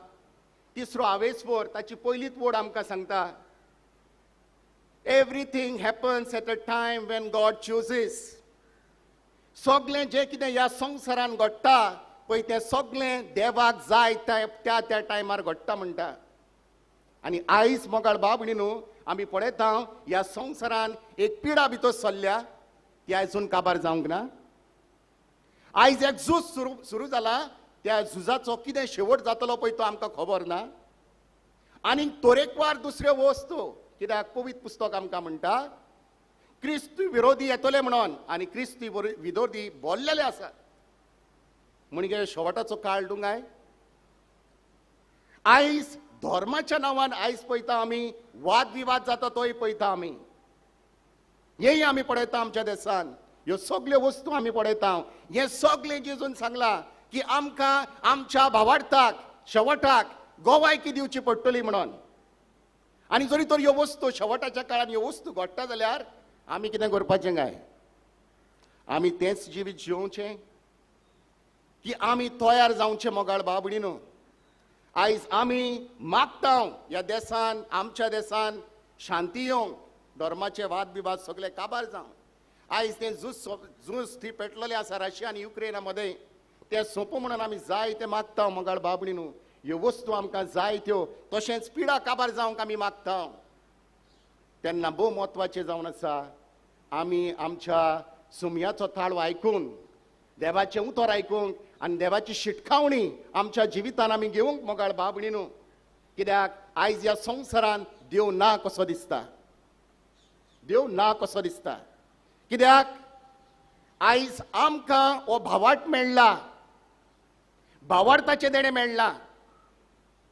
3रो आवेसवर ताची पयलीच वोड आमकां सांगता, everything happens at a time when God chooses. सगळें जें कितें ह्या संवसारान घडटा पळय तें सगळें देवाक जाय त्या त्या टायमार घडटा म्हणटा. आनी आयज मोगाळ बाबडीनो आमी पळयता ह्या संवसारान एक पिडा भितर चल्ल्या, ती आयजून काबार जावंक ना. आयज एक झूज सुरू जाला, त्या झुजाचो कितें शेवट जातलो पळय तो आमकां खबर ना. आनी तरेकवार दुसऱ्यो वस्तू, कित्याक पवित्र पुस्तक आमकां म्हणटा क्रिस्तू विरोधी येतले म्हणून, आनी क्रिस्तू विरोधी बोल्लेले आसा. म्हणजे शेवटाचो काळ डुंगाय. आयज धर्माच्या नांवान आयज पळयता आमी वाद विवाद जाता तोय पळयता आमी, हेय आमी पळयता आमच्या देशान. ह्यो सगल्यो वस्तू आमी पळयता. हे सगळें जेजून सांगलां की आमकां आमच्या भावार्थाक शेवटाक गोवायकी दिवची पडटली म्हणून. आनी जरी तर ह्यो वस्तू शेवटाच्या काळान ह्यो वस्तू घडटा जाल्यार आमी कितें करपाचें काय, आमी तेंच जिवीत जिवचें की आमी तयार जावचें मोगाळ बाबडीनो. आयज आमी मागता ह्या देशान, आमच्या देशान शांती येवंक, धर्माचे वाद विवाद सगळे काबार जावं. आयज तें झूज ती पेटलेलें आसा रशिया आनी युक्रेना मदें, तें सोंपू म्हणून आमी जाय तें मागता मोगाळ बाबडीनो. ह्यो वस्तू आमकां जाय त्यो, तशेंच पिडा काबार जावंक आमी मागता. तेन्ना भोव म्हत्वाचें जावन आसा आमी आमच्या सुमयाचो ताळो आयकून, देवाचें उतर आयकूंक आनी देवाची शिटकावणी आमच्या जिवितान आमी घेवंक मोगाळ बाबडीनो. कित्याक आयज ह्या संवसारान देव ना कसो दिसता, देव ना कसो दिसता. कित्याक आयज आमकां हो भावार्थ मेळ्ळा, भावार्थाचें देणें मेळ्ळा.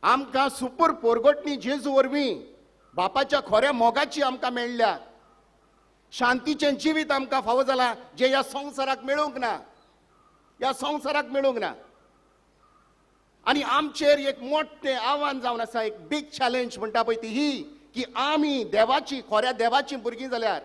आमकां सुपर पोरगोटणी जेजू वरवीं बापाच्या खोऱ्या मोगाची आमकां मेळ्ळ्या. शांतीचें जिवीत आमकां फावो जालां, जें ह्या संवसाराक मेळूंक ना, ह्या संवसाराक मेळूंक ना. आनी आमचेर एक मोठें आव्हान जावन आसा, एक बीग चॅलेंज म्हणटा पळय ती ही की आमी देवाची, खोऱ्या देवाची भुरगीं जाल्यार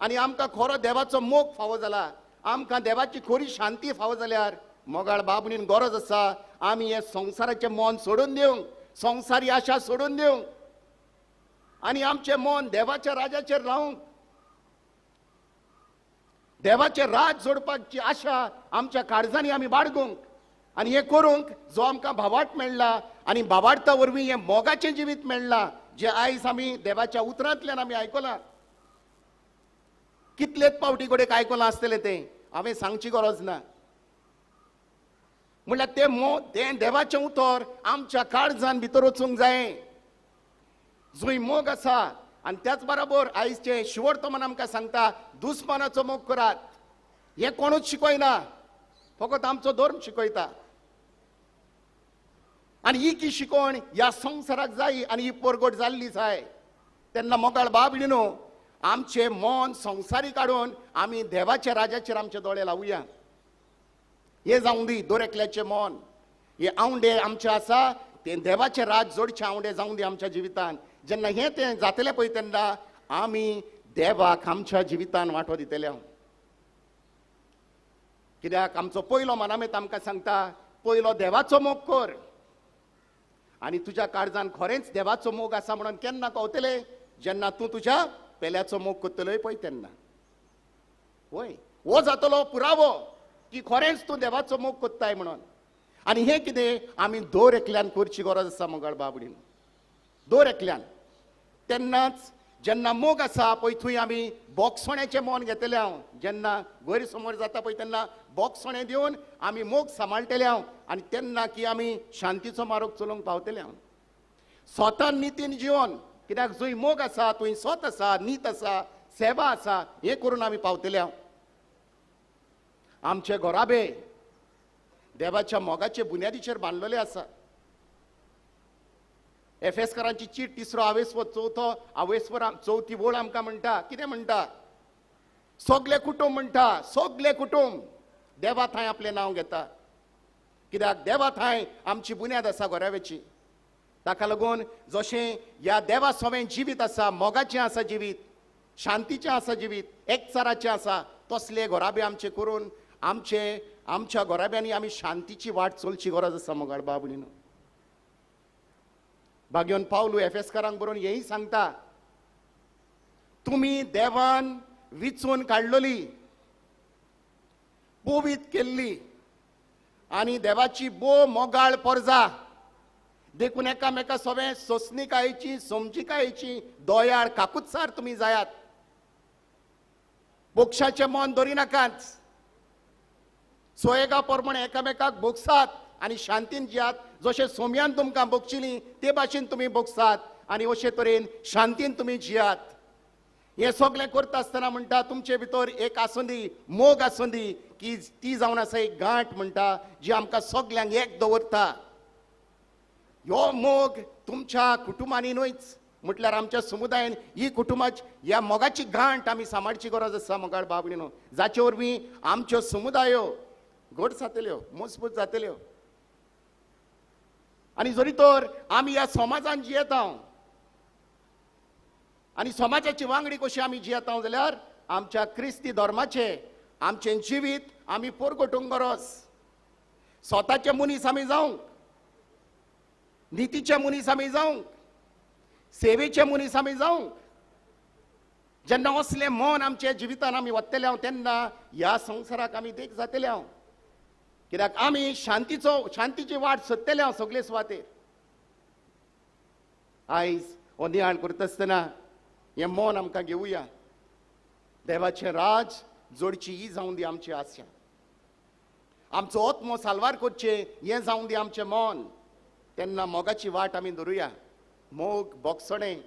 आनी आमकां खरो देवाचो मोग फावो जाला, आमकां देवाची खरी शांती फावो जाल्यार मोगाळ बाबडीन गरज आसा आमी हे संवसाराचें मन सोडून दिवंक, संवसारी आशा सोडून दिवंक आनी आमचें मन देवाच्या राजाचेर रावंक, देवाचें राज जोडपाची आशा आमच्या काळजांनी आमी बाळगूंक. आनी हें करूंक जो आमकां भावार्थ मेळ्ळा आनी भावार्था वरवीं हें मोगाचें जिवीत मेळ्ळां, जें आयज आमी देवाच्या उतरांतल्यान आमी आयकलां. कितलेच पावटी कडेक आयकलां आसतलें तें, हांवें सांगची गरज ना. म्हणल्यार तें देवाचें उतर आमच्या काळजान भितर वचूंक जाय, जंय मोग आसा. आनी त्याच बरोबर आयजचें शिवर्तमान आमकां सांगता दुस्मानाचो मोग करात. हें कोणूच शिकयना, फकत आमचो धर्म शिकयता. आनी ही की शिकवण ह्या संवसाराक जाय आनी ही परगट जाल्ली जाय. तेन्ना मोगाळ बाबडीनो आमचें मन संवसारी काडून आमी देवाच्या राजाचेर आमचे दोळे लावया. हे जावं दी दोरेकल्याचें मन, हे आवंडे आमचे आसा तें देवाचें राज जोडचें आवंडे जावं दी आमच्या जिवितान. जेन्ना हें तें जातलें पळय तेन्ना आमी देवाक आमच्या जिवितान वांटो दितले. कित्याक आमचो पयलो मनामेत आमकां सांगता पयलो देवाचो मोग कर आनी तुज्या काळजान खरेंच देवाचो मोग आसा म्हणून केन्ना कळटले जेन्ना तूं तुज्या पेल्याचो मोग करतलोय पळय तेन्ना. वय हो जातलो पुरावो की खरेंच तूं देवाचो मोग कोत्ताय म्हणून. आनी हें कितें आमी दर एकल्यान करची गरज आसा मंगळ बाबडीन. दर एकल्यान तेन्नाच जेन्ना मोग आसा पळय थंय आमी बोगसोण्याचें मन घेतलें हांव. जेन्ना गैरसमज जाता पळय तेन्ना बोगसोणें दिवन आमी मोग सांबाळटले हांव आनी तेन्ना की आमी शांतीचो मार्ग चलोवंक पावतले हांव. स्वता नितीन जिवन कित्याक जंय मोग आसा थंय स्वत आसा, नीत आसा, सेवा आसा, हें करून आमी पावतले हांव. आमचे घोराबे देवाच्या मोगाचे बुन्यादीचेर बांदलेले आसा. एफेसकारांची चीट तिसरो आवेस्वो चवथो आवेस्वर चवथी वळ आमकां म्हणटा कितें म्हणटा सगळे कुटुंब म्हणटा सगळे कुटुंब देवा थंय आपलें नांव घेता. कित्याक देवा थंय आमची बुन्याद आसा घोराब्याची. ताका लागून जशें ह्या देवा सोवें जिवीत आसा, मोगाचें आसा जिवीत, शांतीचें आसा जिवीत, एकचाराचें आसा, तसले घोराबे आमचे करून आमच्या घोराब्यांनी आमी शांतीची वाट चलची गरज आसा मोगाळ बाबडीन. भाग्योन पावलू एफेसकारांक बरोवन हेंय सांगता तुमी देवान विचून काडलेली, पवित केल्ली आनी देवाची बो मोगाळ परजा देखून एकामेका सोबे सोंसणीकायेची, समजिकायेची, दोयाळ काकुतसार तुमी जायात. बोक्षाचें मन धरिनाकात. सोयेगा प्रमाणे एकामेकाक बोगसात आनी शांतीन जियात. जशें सोम्यान तुमकां बोगचिली ते भाशेन तुमी बोगसात आनी अशे तरेन शांतीन तुमी जियात. हें सगळें करता आसतना म्हणटा तुमचे भितर एक आसुंदी मोग आसुंदी की ती जावन आसा एक गांठ म्हणटा जी आमकां सगळ्यांक एक दवरता. ह्यो मोग तुमच्या कुटुंबांनी न्हूच म्हटल्यार आमच्या समुदायान ही कुटुंबाची ह्या मोगाची गांठ आमी सांबाळची गरज आसा मोगाळ बाबडीनो. जाचे वरवीं आमच्यो समुदायो घट जातल्यो, मजबूत जातल्यो. आनी जरी तर आमी ह्या समाजान जियेता आनी समाजाची वांगडी कशी आमी जियेता जाल्यार आमच्या क्रिस्ती धर्माचे आमचें जिवीत आमी परगटूंक गरज. स्वताचे मनीस आमी जावंक, नितीचे मनीस आमी जावंक, सेवेचे मनीस आमी जावंक. जेन्ना असलें मन आमच्या जिवितान आमी वतले हांव तेन्ना ह्या संवसाराक आमी देख जातले हांव. कित्याक आमी शांतीची वाट सोदतले हांव सगळे सुवातेर. आयज हो नियाळ करता आसतना हें मन आमकां घेवया. देवाचें राज जोडची ही जावं दी आमची आशा. आमचो आत्मो साल्वार करचे हें जावं दी आमचें मन. तेन्ना मोगाची वाट आमी धरुया. मोग बोगसणें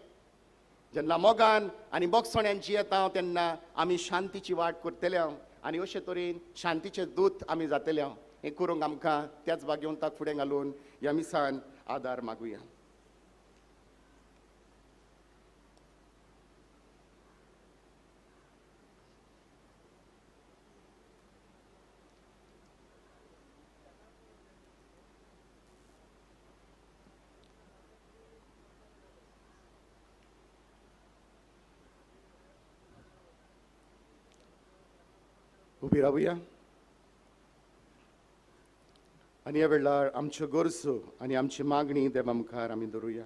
जेन्ना मोगान आनी बोगसण्यान जियेता तेन्ना आमी शांतीची वाट करतले हांव आनी अशे तरेन शांतीचे दूत आमी जातले हांव. हें करूंक आमकां त्याच भाग्यवंताक फुडें घालून ह्या मिसान आदार मागुया. उबी रावया आनी ह्या वेळार आमच्यो गरजो आनी आमची मागणी देवा मुखार आमी धरुया.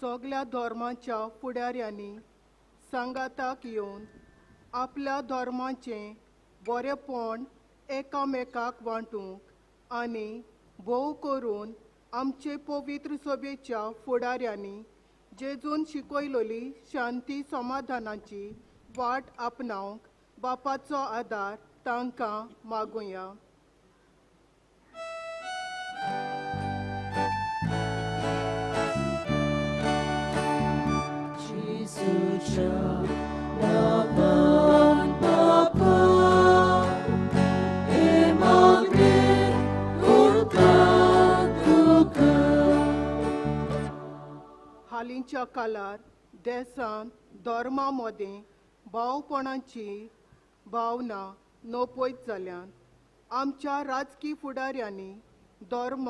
सगळ्या धर्माच्या फुडाऱ्यांनी सांगाताक येवन आपल्या धर्माचें बरेपण एकामेकाक वांटूंक आनी भोव करून आमचे पवित्र सभेच्या फुडाऱ्यांनी जेजून शिकयलोली शांती समाधानाची वाट आपणावंक बापाचो आदार तांकां मागुया. हालींच्या काळार देशांत धर्मा मदें भावपणाची भावना नोपयत जाल्यान आमच्या राजकीय फुडाऱ्यांनी धर्म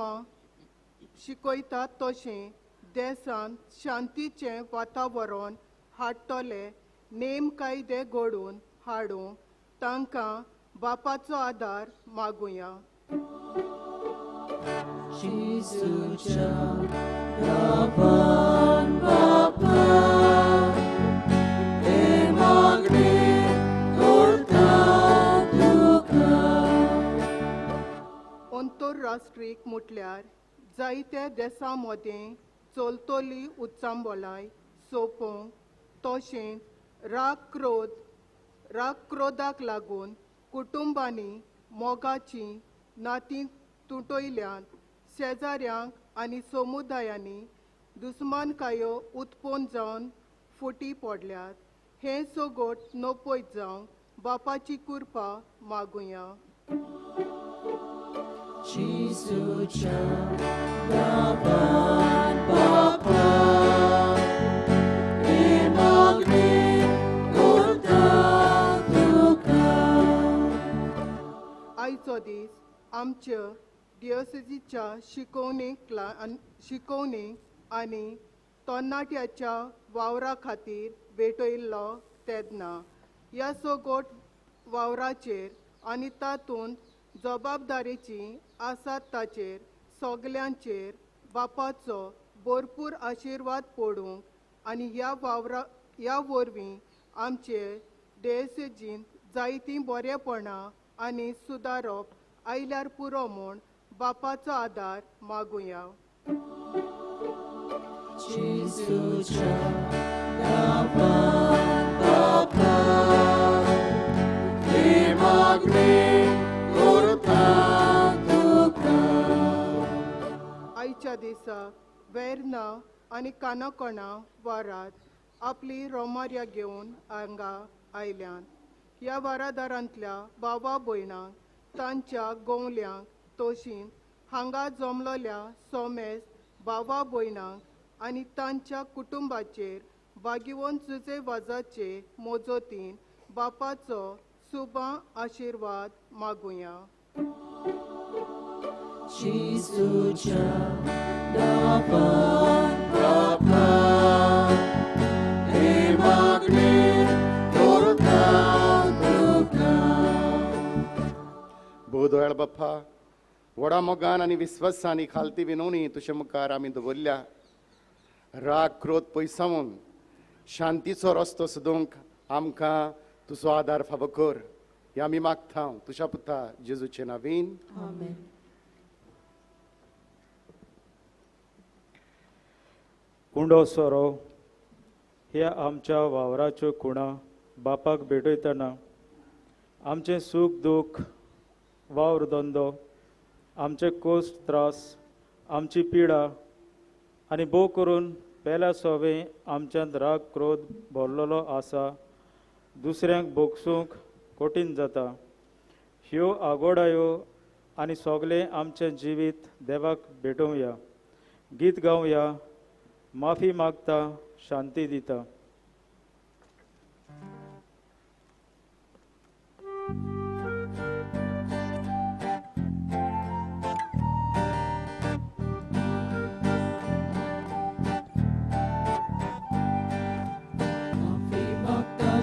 शिकयतात तशें देशांत शांतीचें वातावरण हाडटले, नेम कायदे घडोवन हाडूंक तांकां बापाचो आदार मागुया. Jesuच्या नांवान बापा, हे मागणी करता तुका. आंतरराष्ट्रीय म्हटल्यार जायत्या देशां मदें चलतली उत्संबलाय सोंपोवंक, तशेंच राग क्रोधाक लागून कुटुंबांनी मोगाची नातीं तुटयल्यांत, शेजाऱ्यांक आनी समुदायांनी दुस्मानकायो उत्पन्न जावन फुटी पडल्यात. हें सोगोट नपयत जावंक बापाची कृपा मागुया. Jesuच्या नांवान बापा, हे मागणी करता तुका. आयचो दीस आमच्या दियोसेसीच्या शिकवणीक आनी तरणाट्याच्या वावरा खातीर भेटयल्लो तेदना ह्या सोगोट वावराचेर आनी तातूंत जबाबदारेची आसात ताचेर सगल्यांचेर बापाचो भरपूर आशिर्वाद पडूंक आनी ह्या वरवीं आमचे देयसेजींत जायतीं बरेपणां आनी सुदारप आयल्यार पुरो म्हूण बापाचो आदार मागुया. Jesuच्या नांवान बापा, हे मागणी करता तुका. आयच्या दिसाक वेर्ना आनी कानाकोणा वारात आपली रोमार्या घेवन हांगा आयल्यात. ह्या वारादारांतल्या भावा भयणांक, तांच्या गोवल्यांक, तोशींच हांगा जमलोल्या सोमेस भावा भयणांक आनी तांच्या कुटुंबाचेर बागिवोन जुजे वाजाचे मोजोतीन बापाचो सुबां आशिर्वाद मागुया. Jesuच्या नांवान बापा, हे मागणी करता तुका. बोधोळ बाप्पा, व्हडा मोगान आनी विस्वासांनी खालती विनवणी तुजे मुखार आमी दवरल्या. राग क्रोध पयसावून शांतीचो रस्तो सोदूंक आमकां तुजो आदार फावो कर. हें आमी मागता तुज्या पुता जेजूचे नांवीन. आमेन. कुंडो सोरो ह्या आमच्या वावराच्यो कुणां बापाक भेटयतना आमचें सूख दूख, वावर धंदो, आमचे कोस्ट त्रास, आमची पिडा आनी भोव करून पेल्या सोवें आमच्यांत राग क्रोध भरलेलो आसा दुसऱ्यांक भोगसूंक कठीण जाता. ह्यो आगोडायो आनी सोगलें आमचें जिवीत देवाक भेटोवया. गीत गावया, माफी मागता, शांती दिता.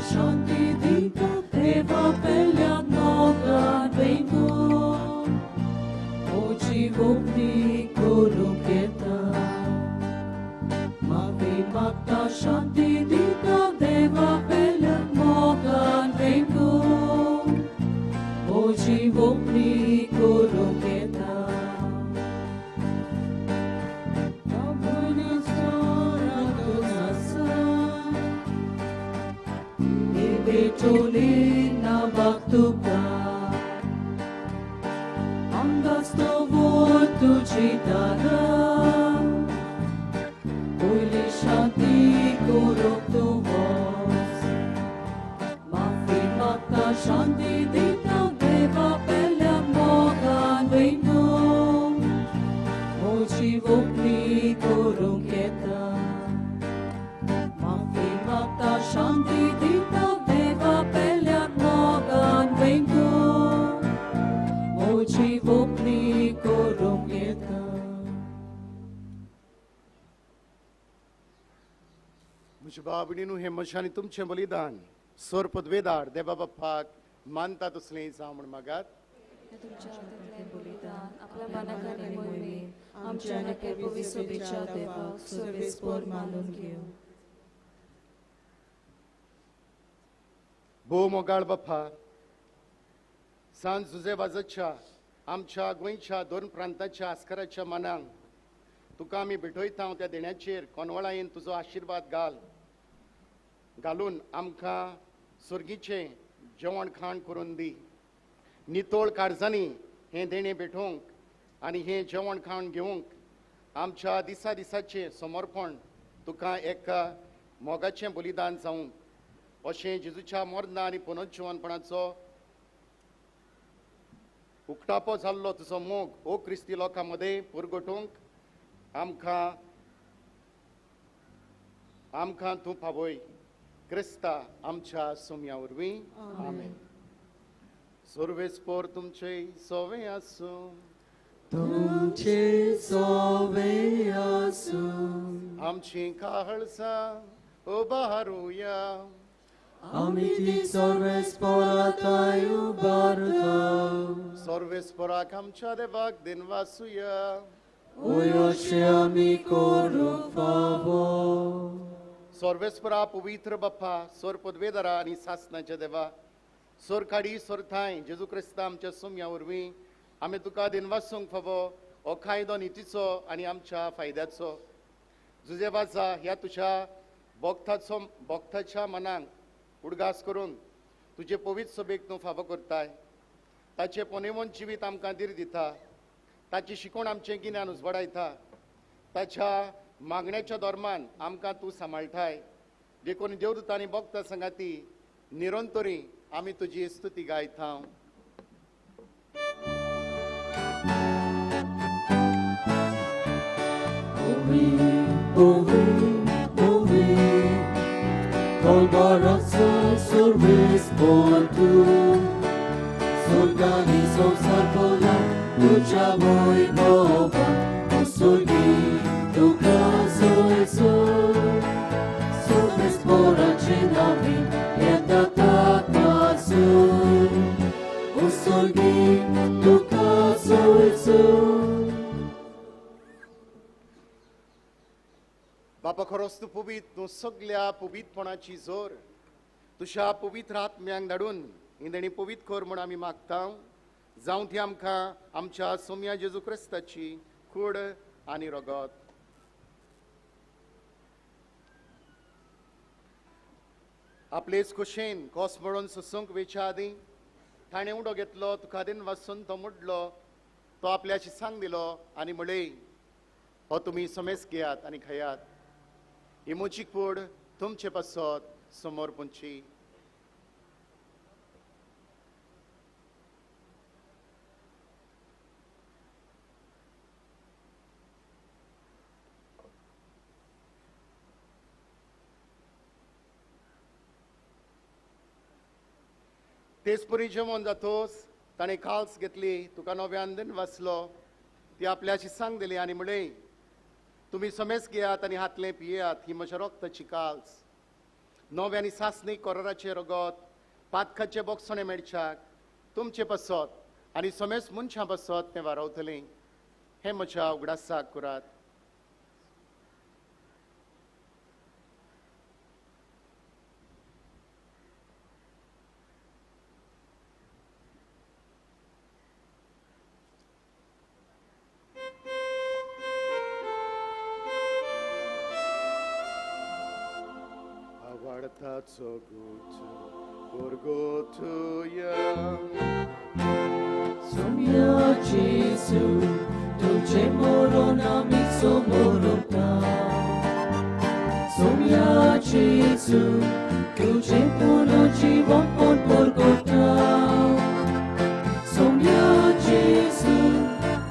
Shanti dita deva pelya mogan vengu, ochi vopni kuru keta. Mavi makta shanti dita deva pelya mogan vengu, ochi vopni kuru keta. Nabuni sora tunasa. Betolina baktuka, angasto votu citana, uili shanti kuruk tu vos, mafi makta shanti dita deva pelya mogan vengu, mochi vopni kuruk keta. Mafi makta shanti dita deva pelya mogan vengu, mochi vopni kuruk keta. म्हज्या बाबडीनू हे मशानी तुमचें बलिदान सोर पदवेदार देवा बाप्पाक मानता तसलें जावं म्हण मागात. तुमच्या हातांतलें बलिदान आपल्या मनाखाली मोहिमेन आमच्या नखे पवित्रतेच्या देवाक सर्वेस्पर मानून घेऊ. भोव मोगाळ बाप्पा, सांज जुजे वाजतच्या आमच्या गोंयच्या 2 प्रांताच्या आस्कराच्या मनांक तुका आमी भेटयता त्या देण्याचेर कोनवळायेन तुजो आशिर्वाद घालून आमकां सुर्गीचें जेवण खाण करून दी. नितोळ काळजांनी हें देणें भेटोवंक आनी हें जेवण खाण घेवंक आमच्या दिसा दिसाचें समर्पण तुका एक मोगाचें बलिदान जावंक अशें जेजूच्या मरणा आनी पुनर्जीवनपणाचो उक्तापो जाल्लो तुजो मोग ओ क्रिस्ती लोकां मदें पुरगटूंक आमकां तूं पावय. क्रिस्ता आमच्या सोम्या वरवीं आमेन. सर्वेस्पर तुमचे सोवे आसूं. तुमचे सोवे आसूं. आमची काळजां उबारूया. आमी ती सर्वेस्पराताय उबारता. सर्वेस्पराक आमच्या देवाक दिनवासुया. ओय अशें आमी करूंक फावो. सर्वेस्परा पवित्र बाप्पा, सोर पदवेदारा आनी सासणाच्या देवा, सोर काडी सोर थाय जेजू क्रिस्ता आमच्या सोम्या वरवीं आमी तुका दिनवासूंक फावो हो कायदो नितीचो आनी आमच्या फायद्याचो. जुजे वाजा ह्या तुज्या भक्ताच्या मनांक उडगास करून तुजे पवित्र सभेक तूं फावो करताय. ताचे पोनेवोन जिवीत आमकां धीर दिता. ताची शिकवण आमचें गिन्यान उजवाडायता. ताच्या मागण्याच्या दरम्यान आमकां तूं सांबाळटाय. देखून देवदूतांनी भक्त संगाती निरंतरी आमी तुजी स्तुती गायता. Kolbaraca सर्वेस्पर तूं. Surgani संसार पोला तुझ्या वैभवा. उसुर्गी तुका सोयसो. सर्वेस्पराची नावी येता तातासून. उसुर्गी तुका सोयसो. बापा खरोच तूं पवित्र, तूं सगळ्या पवित्रपणाची जोर तुज्या पवित्र आत्म्यांक धाडून ही देणी पवित्र कर म्हूण आमी मागता. जावं ती आमकां आमच्या सोम्या जेजू क्रिस्ताची कूड आनी रगत. आपलेच कुशेन कोस म्हणून सुसूंक वेच्या आदीं ताणें उडो घेतलो, तुका दिन वाचून तो मुडलो, तो आपल्याची सांग दिलो आनी म्हळें, हो तुमी समेस घेयात आनी खायात. ही म्हजी कूड तुमचे पासत समोर पुंची. तेच परी जेवण जातोच ताणें काल्स घेतली, तुका नव्यान दिन वाचलो, ती आपल्याची सांग दिली आनी म्हळें, तुमी समेस घेयात आनी हातलें पियेयात. ही म्हज्या रक्ताची काल्स, नव्यानी सासणीक कोराराचें रगत, पातकाचे बोगसणे मेळच्याक तुमचे पासत आनी समेस मनशां पासत तें वारवतलें. हें म्हज्या उगडासाक करात. Taco gutu, porgotuja. Somia Gesù, dolce morona mi somorota. Somia Gesù, dolce puno জীবন পর porgota. Somia Gesù,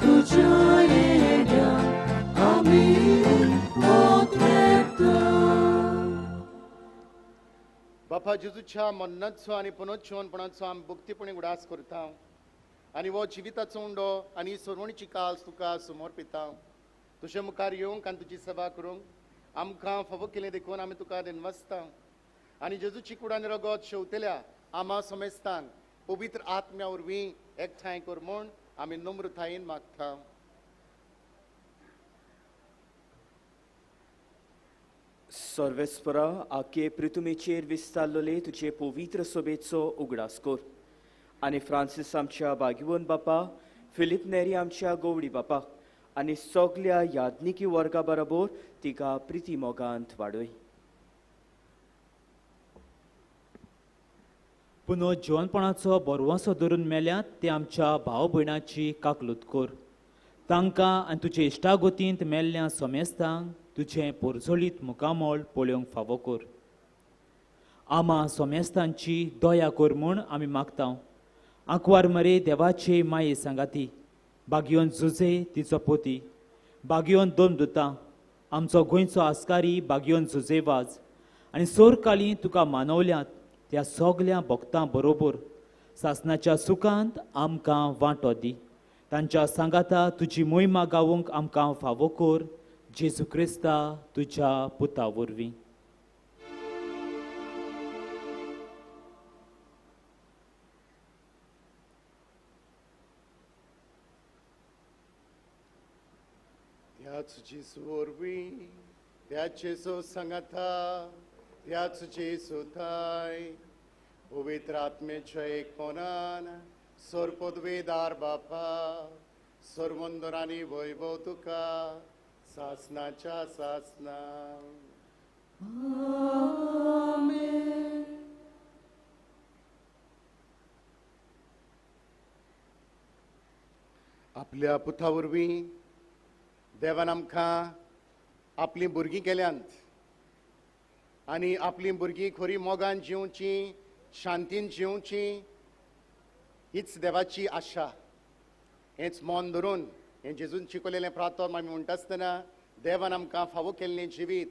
tuja jedia, amin potretta. बापा जेजूच्या मन्नाचो आनी पुनर्जीवनपणाचो आमी भक्तीपणी उडास करता आनी हो जिविताचो उंडो आनी सोरवणीची काल्स तुका समर्पिता. तुजे मुखार येवंक आनी तुजी सेवा करूंक आमकां फावो केलें देखून आमी तुका दिनवासता आनी जेजूची कुडान रगत शेवतल्या आमा समेस्तांक पवित्र आत्म्या वरवीं एकठांय कर म्हूण आमी नम्रतायेन मागता. सर्वेस्परा आखे पृथ्वीचेर विस्तारलोले तुजे पवित्र सोबेचो उगडास कर आनी फ्रांसीस आमच्या बागिवोन बापा, फिलिप नेरी आमच्या गोवडी बापा आनी सगल्या याज्ञिकी वर्गा बरोबर तिका प्रिती मोगांत वाडय. पुनो जेवणपणाचो बोरवांसो धरून मेल्यात ते आमच्या भाव भयणाची काकलूत कर. तांकां आनी तुजे इश्टागोतींत मेल्ल्या सोमेस्तांक तुजें पोरजोळीत मुकामोळ पळोवंक फावो कर. आमा सोमेस्तांची दया कर म्हूण आमी मागता. आंकवार मरे देवाचे माये सांगाती, बागियोन झुजे तिचो पोती, बागियोन दोन दुतां, आमचो गोंयचो आस्कारी बागियोन झुजेवाज आनी सोरकाळी तुका मानवल्यात त्या सगल्या भक्तां बरोबर सासणाच्या सुखांत आमकां वांटो दी. तांच्या सांगाता तुजी मोहिमा गावूंक आमकां फावो कर. जेजू क्रिस्ता तुज्या पुता वरवीं. त्याच जेजू वरवीं त्याचेचो सांगाता त्याच जेजू थाय पवित्र आत्मेच्या एकपणान सर्वपदवेदार बापा सर्वंदरांनी वैभव तुका सासनाच्या सासना. आपल्या पुता वरवीं देवान आमकां आपली भुरगीं केल्यांत आनी आपली भुरगीं खरी मोगान जिवची, शांतीन जिवची हीच देवाची आशा. हेच मन धरून हें जेजून शिकयलेलें प्रार्थना आमी म्हणटा आसतना देवान आमकां फावो केल्लें जिवीत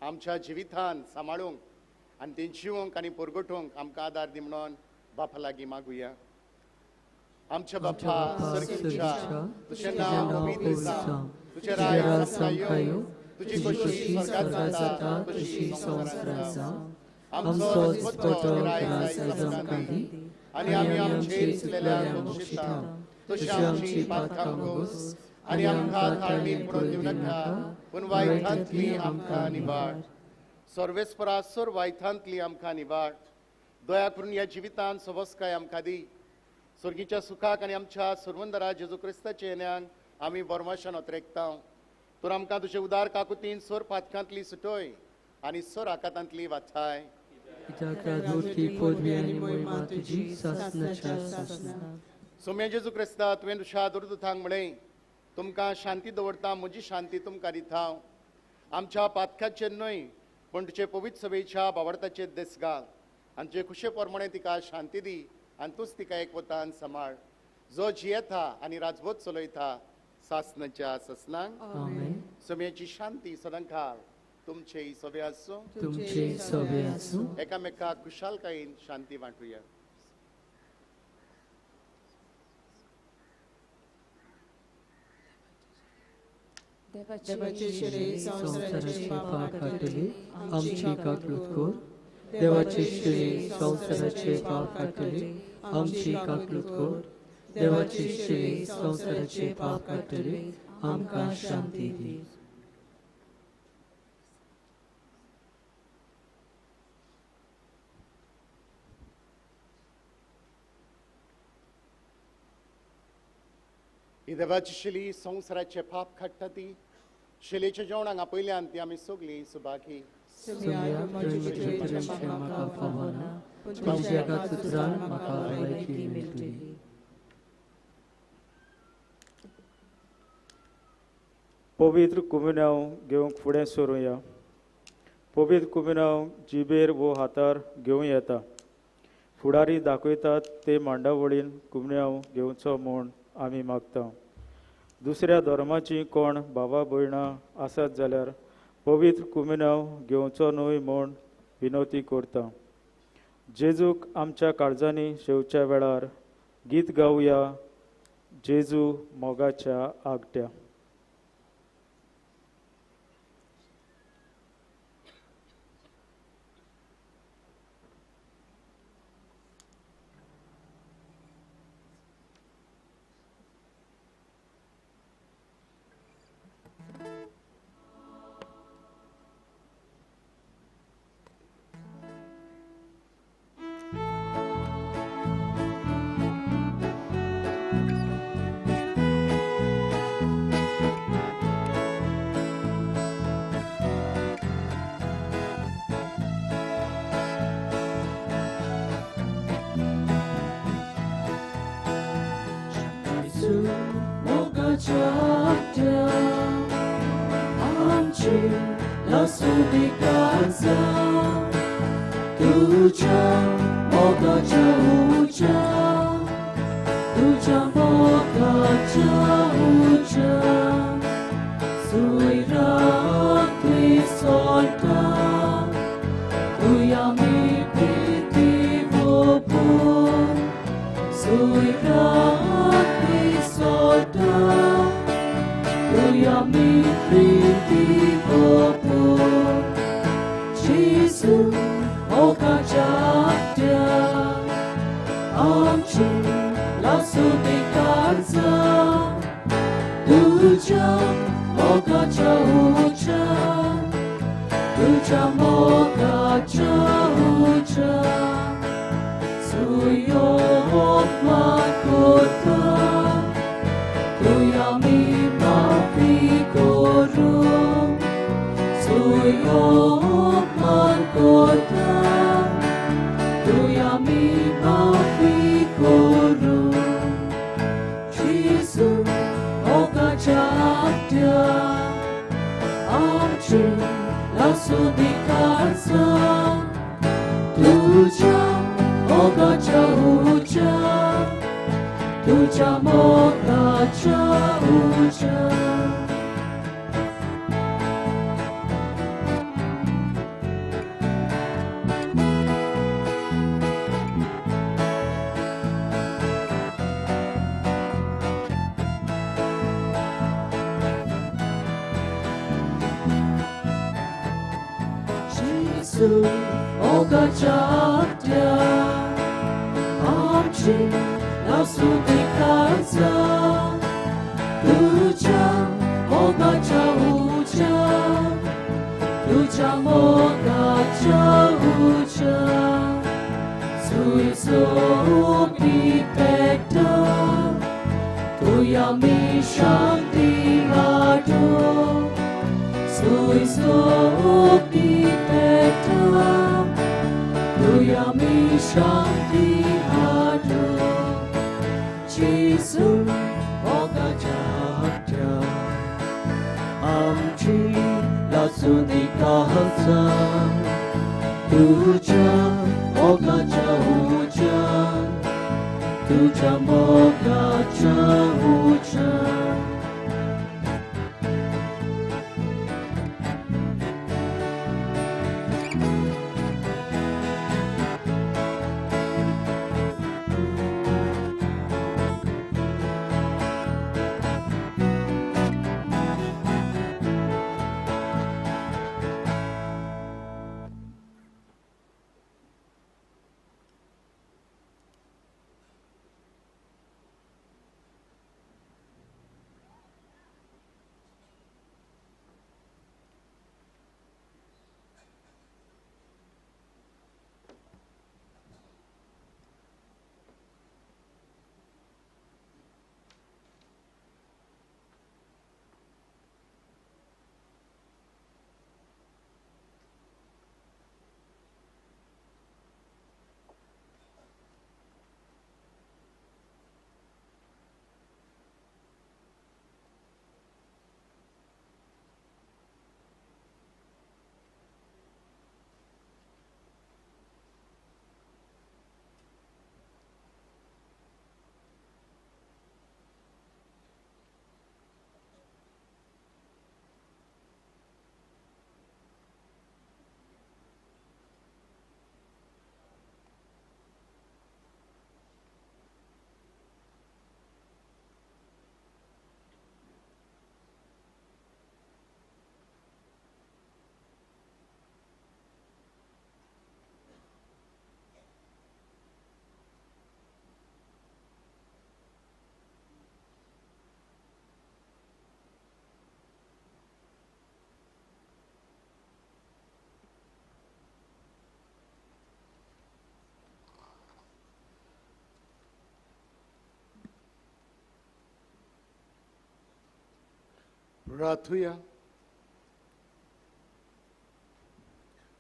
आमच्या जिवितान सांबाळूंक आनी तें जिवंक आनी परगटूंक आमकां आदार दी म्हणून बापा लागीं मागुया. आमच्या बापा सर्गीच्या तुजें नांव पवित्र जावं, तुजें राज्य येवं, तुजी कशी स्वर्गांत जाता तशी संवसारांत जावं. आमचो दिसपट्टो आयज आमकां दी आनी आमी आमचेर चुकलेल्यांक बक्षिता तशी आमची पातकां घोस आनी आमकां थाळणीत पडून दिवं नाका पूण वायटांतली आमकां निवाड. सर्वेस्परा सोर वायटांतली आमकां निवाड. दया करून ह्या जिवितांत सवस्काय आमकां दी. स्वर्गीच्या सुखाक आनी आमच्या सर्वंदरा जेजू क्रिस्ताच्या येण्याक आमी बोरमाशान ओतरेकता. तर आमकां तुजे उदार काकुतीन सोर पातकांतली सुटोय आनी सोर आकांतांतली वाथाय. सोम्या जेजू क्रिस्ता तुवें तुज्या दुर्दुतांक म्हणलें तुमकां शांती दवरता, म्हजी शांती तुमकां दिता. आमच्या पातकाचेर न्हय पूण तुजे पवित्र सभेच्या भावार्थाचेर देस घाल आनी तुजे खुशे प्रमाणे तिका शांती दी आनी तूंच तिका एकवटान सांबाळ. जो जियेता आनी राजभोग चलयता सासनाच्या ससनांक सोम्याची शांती सदांकाळ तुमचे सभे आसूं. एकामेकाक खुशालकायेन शांती वांटुया. देवाचे शिरे संसाराचे पाप काटले आमची काकलूत कर. देवाचे शिरे संसाराचे पाप काटले आमची काकलूत कर. देवाचे शिरे संसाराचे पाप काटले आमकां शांती दी. ही देवाची शिली संवसाराचे पाप काडटा ती शिलेच्या जेवणाक आपयल्यान ती आमी सगळीं सुभागी. पवित्र कुमिनांव घेवंक फुडें सरूया. पवित्र कुमिनांव जिबेर वो हातार घेवं येता. फुडारी दाखयतात ते मांडावळीन कुमिनांव घेवचो म्हूण आमी मागता. दुसऱ्या धर्माची कोण भावा भयणां आसत जाल्यार पवित्र कुमिनांव घेवचो न्हय म्हूण विनवती करता. जेजूक आमच्या काळजांनी शेवच्या वेळार गीत गावया जेजू मोगाच्या आगट्या. 작다 암치라 소비가자 두자 먹어자 우자 두자 먹어자 우자 수이라 되솔다 두야미 비티보보 수이라 되솔다 두야미 비티보보 지수 오가자다 암치 라수비가자 두자 먹어자 우자 두자 먹어자 우자 수요만 고다 두야미 마피고루 수요만 고다 두야미 마피고루 지수 오가자다 암치 라수비가자 두자 먹어자 우자 두자 먹어자 우자 지수 오가자다 암치 라수비가자 두자 먹어자 우자 두자 먹어자 우자 수이소비 백다 두야미 샹티하도 수이소비 백다 두야미 샹티하도 지수 오가자다 암치 라수니가자 두자 오가자 우자 두자 먹어자 우자 प्रार्थूया.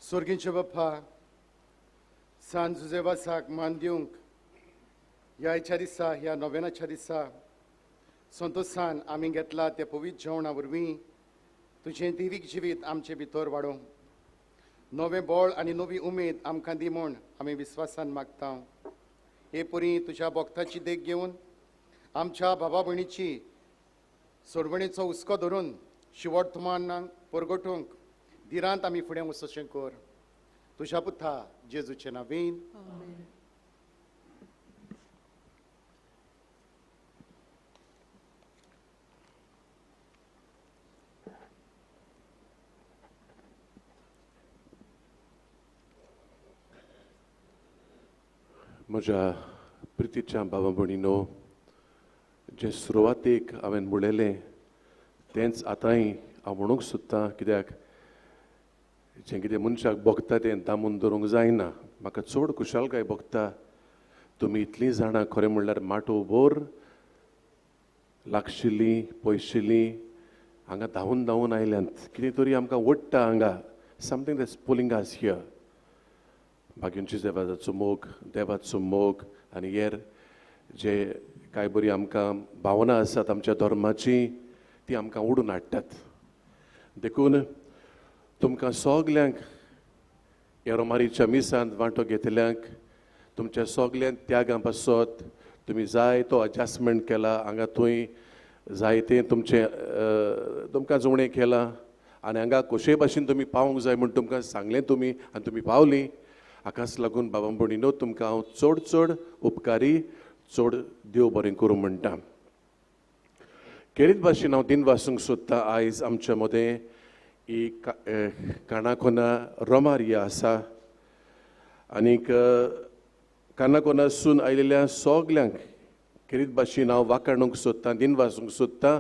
स्वर्गीय बाप्पा, सांज जुजेवासाक मान दिवंक ह्या दिसा ह्या नोवेनाच्या दिसा संतोषान आमी घेतला त्या पवित्र जेवणा वरवीं तुझें दिवीक जिवीत आमचे भितर वाडोवं. नवें बळ आनी नवी उमेद आमकां दी म्हूण आमी विस्वासान मागता. हे परी तुज्या भक्ताची देख घेवन आमच्या भावा भयणीची सोडवणेचो हुस्को धरून शिवर्थमानाक परगटूंक दिरांत आमी फुडें वचचें कर. तुज्या पुता जेजूचे नांवेन. म्हज्या प्रितीच्या भावा भयणीनो, जे सुरवातेक हांवें म्हणलेलें तेंच आतांय हांव म्हणूंक सोदतां, कित्याक जें कितें मनशाक भोगता तें दामून दवरूंक जायना. म्हाका चड खुशालकाय भोगता तुमी इतलीं जाणां खरें म्हणल्यार माटोभर लागशिल्लीं पयशिल्लीं हांगा धांवून धांवून आयल्यांत. कितें तरी आमकां ओडटा हांगा. Something that's pulling us here. भाग्यांची देवाचो मोग आनी हेर जे कांय बरी आमकां भावना आसात आमच्या धर्माची ती आमकां ओडून हाडटात. देखून तुमकां सगल्यांक येरोमारीच्या मिसांत वांटो घेतल्यांक तुमच्या सगळ्या त्यागां पासत तुमी जाय तो एडजस्टमेंट केला. हांगा थंय जायतें तुमकां जोवणें केलां आनी हांगा कशे भाशेन तुमी पावूंक जाय म्हूण तुमकां सांगलें तुमी आनी तुमी पावलीं. हाकाच लागून बाबा भयणीनो तुमकां हांव चड चड उपकारी चड देव बरें करूं म्हणटा. खेरीत भाशेन हांव दिन वासूंक सोदतां. आयज आमच्या मदें ही कानाकोना रोमारिया आसा आनीक कानाकोनासून आयिल्ल्या सगल्यांक खेरीत भाशेन हांव वाखाणूंक सोदतां, दिन वासूंक सोदतां.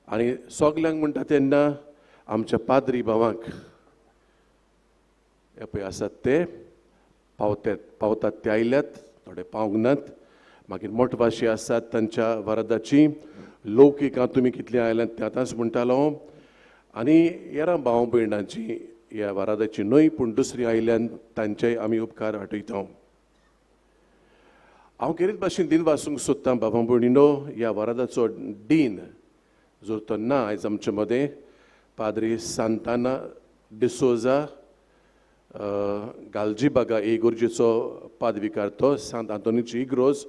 आनी सगल्यांक म्हणटा तेन्ना आमच्या पाद्री भावांक हे पळय आसात ते पावतात ते आयल्यात, थोडे पावूंक नात. मागीर मोठभाशी आसात तांच्या वरादाची लौकिकां तुमी कितलीं आयल्यात तें आतांच म्हणटालो. आनी हेरां भाव भयणांची ह्या वरादाची न्हय पूण दुसरी आयल्यान तांचेय आमी उपकार आठयता. हांव खेरीत भाशेन दिन वासूंक सोदतां बाबा भयणीनो. ह्या वरादाचो डीन जो तो ना आयज आमचे मदें, पाद्री सांताना डिसोजा गालजीबागा इगोर्जेचो पादविकार तो सांत आंतोनीची इग्रोज.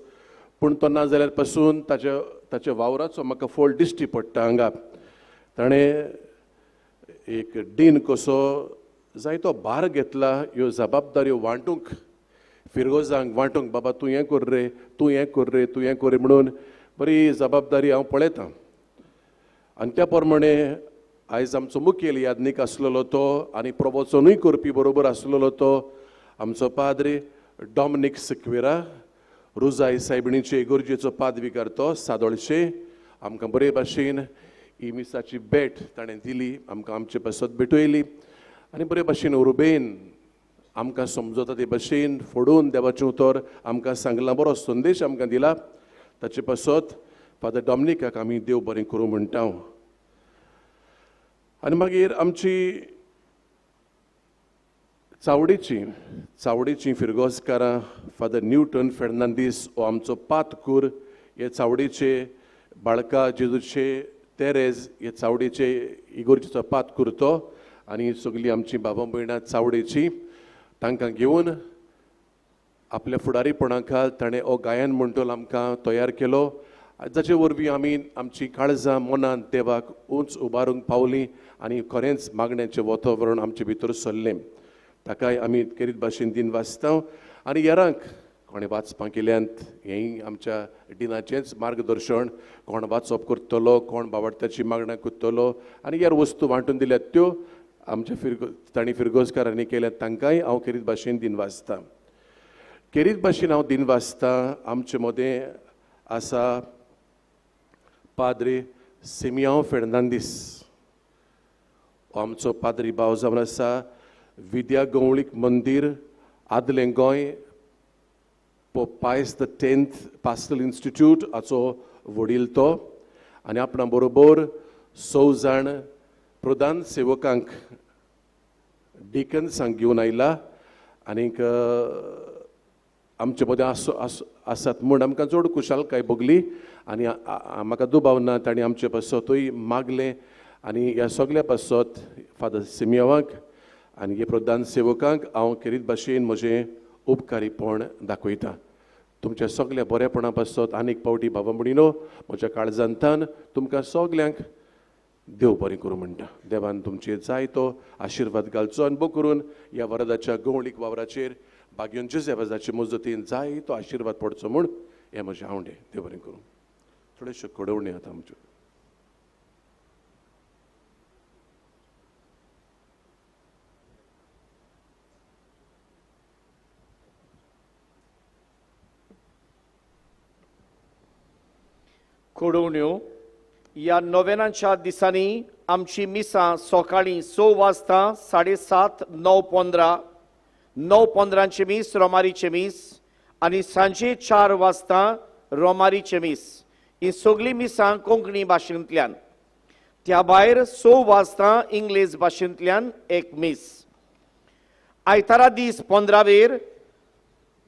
पूण तो ना जाल्यार पासून ताच्या वावराचो म्हाका फोल दिश्टी पडटा हांगा. ताणें एक डीन कसो जायतो भार घेतला ह्यो जबाबदाऱ्यो वांटूंक, फिरगोजांक वांटूंक. बाबा तूं हें कर रे, तूं हें कर रे, तूं हें कर रे म्हणून बरी जबाबदारी हांव पळयतां. आनी त्या प्रमाणे आयज आमचो मुखेल यादनीक आसलेलो तो आनी प्रवचनूय करपी बरोबर आसलेलो तो आमचो पाद्री डॉमिनीक सिक्वेरा, रुजाय सायबिणीचे इगोर्जेचो पादविकार तो सादोळशे. आमकां बरे भाशेन ही मिसाची भेट ताणें दिली, आमकां आमचे पासत भेटयली आनी बरे भाशेन उर्बेन आमकां समजता ते भाशेन फोडून देवाचें उतर आमकां सांगलां, बरो संदेश आमकां दिला. ताचे पासत फादर डॉमिनिकाक आमी देव बरें करूं म्हणटा. आनी मागीर आमची चावडेची फिरगोजकारां फादर न्यूटन फेर्नांदीस हो आमचो पातकूर. हे चावडेचे बाळका जेजूचे तेरेज हे चावडेचे इगोर्जेचो पातकूर तो. आनी सगळीं आमची बाबा भयणां चावडेची तांकां घेवन आपल्या फुडारीपणा खाल ताणें हो गायन म्हणटलो आमकां तयार केलो, जाचे वरवीं आमी आमची काळजां मनांत देवाक उंच उबारूंक पावलीं आनी खरेंच मागण्याचें वातावरण आमचे भितर सरलें. ताकाय आमी खेरीत भाशेन दिन वाचता. आनी हेरांक कोणें वाचपाक केल्यांत हेंय आमच्या दिनाचेंच मार्गदर्शन. कोण वाचप करतलो, कोण बावडताची मागणां करतलो आनी हेर वस्तू वांटून दिल्यात त्यो आमच्या तांणी फिरगोजकारांनी केल्यात, तांकांय हांव खेरीत भाशेन दिन वाचतां. खेरीत भाशेन हांव दिन वाचतां. आमचे मदें आसा पाद्री सिमियांव फेर्नांदीस. हो आमचो पाद्री भाव जावन आसा विद्या गवळीक मंदीर आदलें गोंय पोप पायस X पास्टल इन्स्टिट्यूट हाचो वडील तो. आनी आपणा बरोबर 6 जाण प्रधान सेवकांक डिकन्सांक घेवन आयला. आनीक आमचे मदें आसात म्हूण आमकां चड खुशालकाय भोगली आनी म्हाका दुबाव ना तांणी आमचे पासतूय मागलें आनी ह्या सगळ्या पासत फादर सिमियोवाक आनी हे प्रधान सेवकांक हांव खेरीत भाशेन म्हजें उपकारीपण दाखयतां. तुमच्या सगळ्या बरेपणा पासत आनीक पावटी भावा भयणीनो म्हज्या काळजांतान तुमकां सगल्यांक देव बरें करूं म्हणटा. देवान तुमचेर जाय तो आशिर्वाद घालचो आनी बो करून ह्या वरदाच्या गवळीक वावराचेर भाग्योन जेजेवाजाचे मजतीन जाय तो आशिर्वाद पडचो म्हूण हें म्हजें हावंडे. देव बरें करूं. थोडेशे कडवणे आतां आमच्यो. कोडवण्यो. या नोवेनाच्या दिसांनी आमची मिसां सकाळीं 6 वाजता 7:30 9:15 9:15 मीस रोमारीचे मीस आनी सांजे 4 वाजता रोमारीचे मीस. ही सगळीं मिसां कोंकणी भाशेंतल्यान. त्या भायर 6 वाजता इंग्लीश भाशेंतल्यान एक मीस. आयतारा दीस 15वेर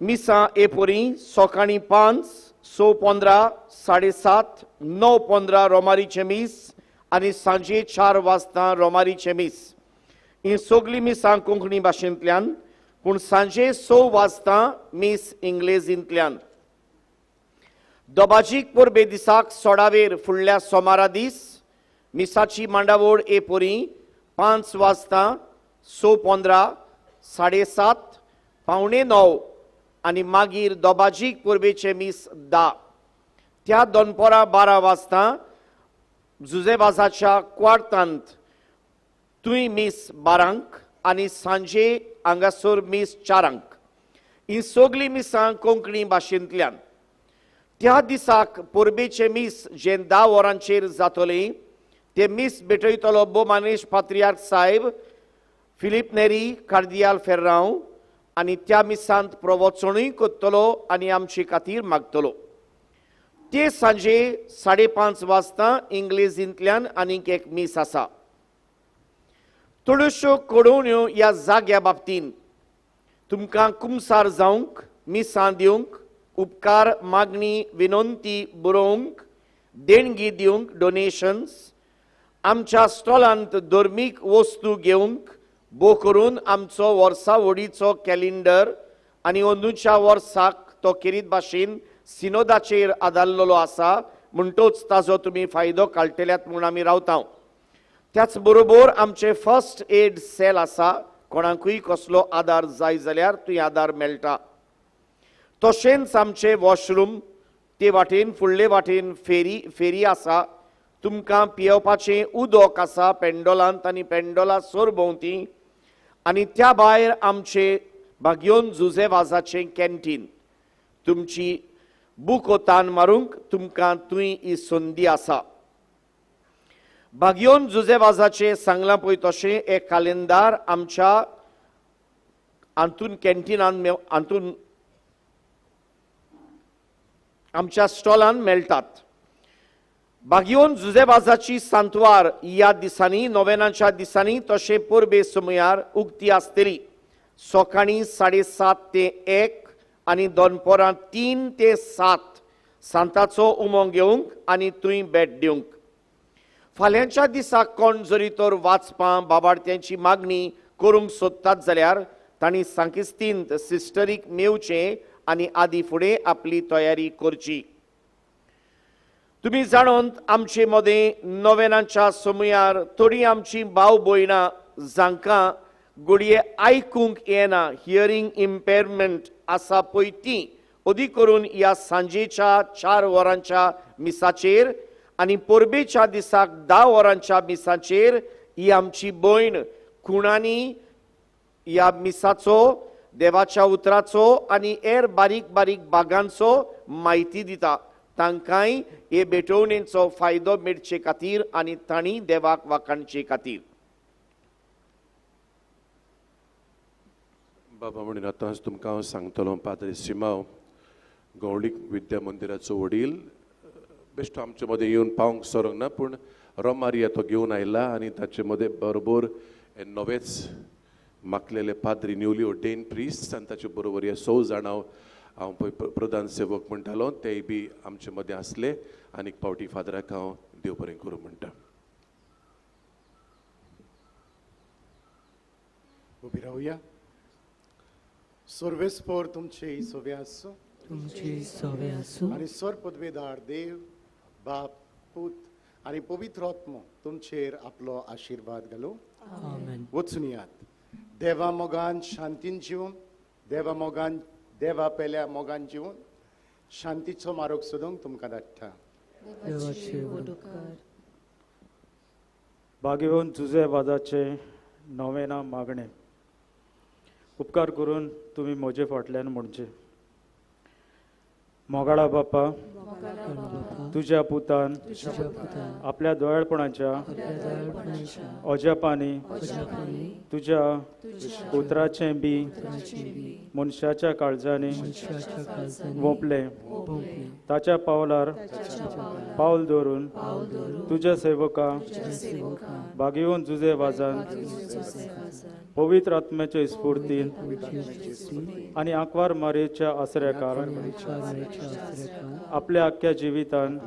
मिसां एपोरी सकाळीं 5 6:15 7:30 9:15 रोमारीचे मीस आनी सांजे 4 वाजता रोमारीचे मीस. ही सगळीं मिसां कोंकणी भाशेंतल्यान पूण सांजे 6 वाजता मीस इंग्लेजींतल्यान. दोबाजीक परबे दिसाक 16वेर फुडल्या सोमारा दीस मिसाची मांडावळ एपोरी 5 वाजता 6:15 7:30 9:15 आनी मागीर दोबाजीक परबेचे मीस 10. त्या दनपरां 12 वाजता जुजेबाजाच्या क्वार्तांत तुय मीस 12 आनी सांजे हांगासर मीस 4. ही सगळीं मिसां कोंकणी भाशेंतल्यान. त्या दिसाक परबेचे मीस जे 10 वरांचेर जातलें ते मीस भेटयतलो बोमानेश पात्रियार्क साहेब फिलिप नेरी कार्दियाल फेर्रांव आनी त्या मिसांत प्रवचनूय करतलो आनी आमचे खातीर मागतलो. ते सांजे 5:30 वाजता इंग्लेजींतल्यान आनीक एक मीस आसा. थोड्योश्यो कोडवण्यो ह्या जाग्या बाबतीन तुमकां कुमसार जावंक मिसां दिवंक उपकार मागणी विनंती बरोवंक देणगी दिवंक डोनेशन्स आमच्या स्टॉलांत धर्मीक वस्तू घेवंक बो करून आमचो वर्सावडीचो कॅलेंडर आनी अंदूच्या वर्साक तो खेरीत भाशेन सिनोदाचेर आदारलेलो आसा म्हणटोच ताजो तुमी फायदो काडटल्यात म्हूण आमी रावता. त्याच बरोबर आमचे फर्स्ट एड सेल आसा. कोणाकूय कसलो आदार जाय जाल्यार थंय आदार मेळटा. तशेंच आमचे वॉशरूम ते वाटेन फुडले वाटेन फेरी आसा. तुमकां पियेवपाचें उदक आसा पेंडोलांत आनी पेंडोला सरभोंवती आनी त्या भायर आमचे भाग्योन जुजेवाजाचें कॅन्टीन. तुमची बूक तान मारूंक तुमकां थंय ही संदी आसा. भाग्योन जुजेवाजाचें सांगलां पळय तशें एक कालेंदार आमच्या हातून कॅन्टिनान हातून आमच्या स्टॉलान मेळटात. भाग्योन जुजेबाजाची सांतवार ह्या दिसांनी नोवेनाच्या दिसांनी तशें परबे समयार उक्ती आसतली. सकाळीं 7:30 ते 1 आनी दनपरां 3 ते 7 सांताचो उमो घेवंक आनी थंय भेट दिवंक. फाल्यांच्या दिसाक कोण जरी तर वाचपां बाबार्थ्यांची मागणी करूंक सोदतात जाल्यार तांणी सांकिस्तींत सिस्टरीक मेवचें आनी आदी फुडें आपली तयारी करची. तुमी जाणोत आमचे मदें नोवेनाच्या समयार थोडीं आमची भाव भयणां जांकां घडये आयकूंक येना हियरिंग इम्पेरमेंट आसा पळय तीं अदी करून ह्या सांजेच्या 4 वरांच्या मिसाचेर आनी परबेच्या दिसाक 10 वरांच्या मिसाचेर ही आमची भयण खुणांनी ह्या मिसाचो देवाच्या उतराचो आनी हेर बारीक बारीक भागांचो म्हायती दिता. तांकांय हे भेटवणेचो फायदो मेळचे खातीर आनी तांणी देवाक वाखाणचे खातीर. बाबा म्हणून आतांच तुमकां हांव सांगतलो पाद्री सिमाव गवळीक विद्या मंदिराचो वडील बेश्टो आमचे मदें येवन पावंक सोरोंक ना पूण रोमारिया तो घेवन आयला आनी ताचे मदें बरोबर नवेच मागलेले पाद्री न्यूली ऑर्डेन प्रिस्ट आनी ताचे बरोबर हे 6 जाणां हांव पळय प्रधान सेवक म्हणटालो तेय बी आमचे मदें आसले आनीक पावटी फादराक हांव देव बरें करूं म्हणटा. उबी रावया. सर्वेस्पोर तुमचे सोवे आसूं. तुमची सवे आसूं. आनी सर पदवेदार देव बाप पूत आनी पवित्र आत्मो तुमचेर आपलो आशिर्वाद घालूं. आमेन. वचून यात. देवा मोगान शांतीन जिवन, देवा पेल्या मोगान जिवन शांतीचो मार्ग सोदूंक तुमकां धाडटा. देवाचे वडकार. भाग्यवन जुजे वादाचे नोवेना मागणे. उपकार करून तुम्ही म्हजे फाटल्यान म्हणचे. मोगाळा बापा, तुझ्या पुतान आपल्या दोळपणाच्या अजापांनी तुझ्या उतराचे बी मनशाच्या काळजांनी वोपले. ताच्या पावलार पावल दवरून तुझ्या सेवका भाग्यवन जुजे वाजान पवित्र आत्म्याच्या स्फूर्तीन आणि आंकवार मारेच्या आसऱ्याकार आपल्या आख्या जिवितान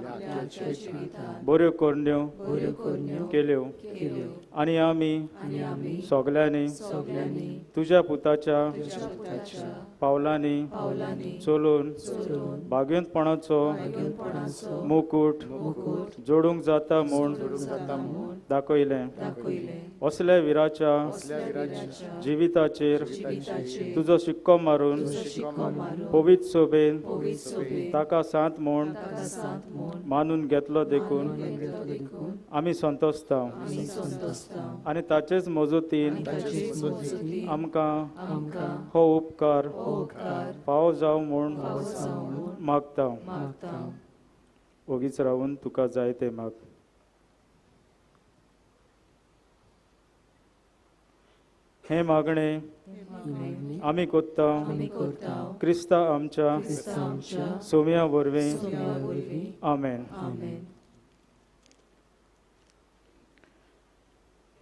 बऱ्यो करण्यो केल्यो आणि आमी सगळ्यांनी तुझ्या पुताच्या पावलांनी चलून भाग्यवंतपणाचो मुकुट जोडूंक जाता म्हूण दाखयलें. असल्या विराच्या जिविताचेर तुजो शिक्को मारून पवित्र सोबेन ताका सांत म्हूण मानून घेतलो देखून आमी संतोसता आनी ताचेच मजतीन आमकां हो उपकार फावो जावं म्हूण मागता. ओगीच रावून तुका जाय ते माग. हे मागणे आमी कोत्ता क्रिस्ता आमच्या सोम्या वरवीं. आमेन.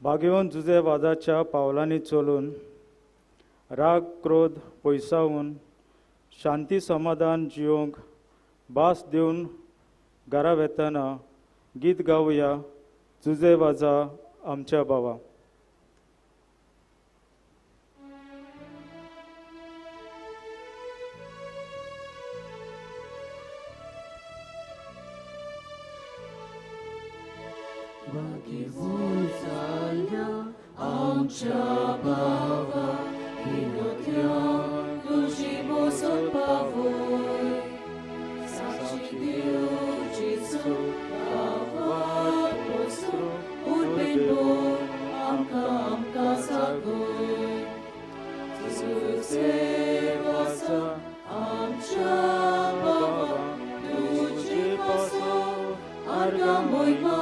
भाग्यवन जुजे वादाच्या पावलांनी चलून राग क्रोध पयसावून शांती समाधान जियोंक भास दिवन घरा वेतना गीत गावया. जुजे वाजा आमच्या बावा. भाग्यवन जाल्ल्या आमच्या बावा हिनोत्या तुजी बोसोन पावय. साक्षी देव जेजू गावात पोसू उर्बेन बोर आमकां सागय. तुजे वाजा आमच्या बावा तुजे पासो आर्गा मोयमा.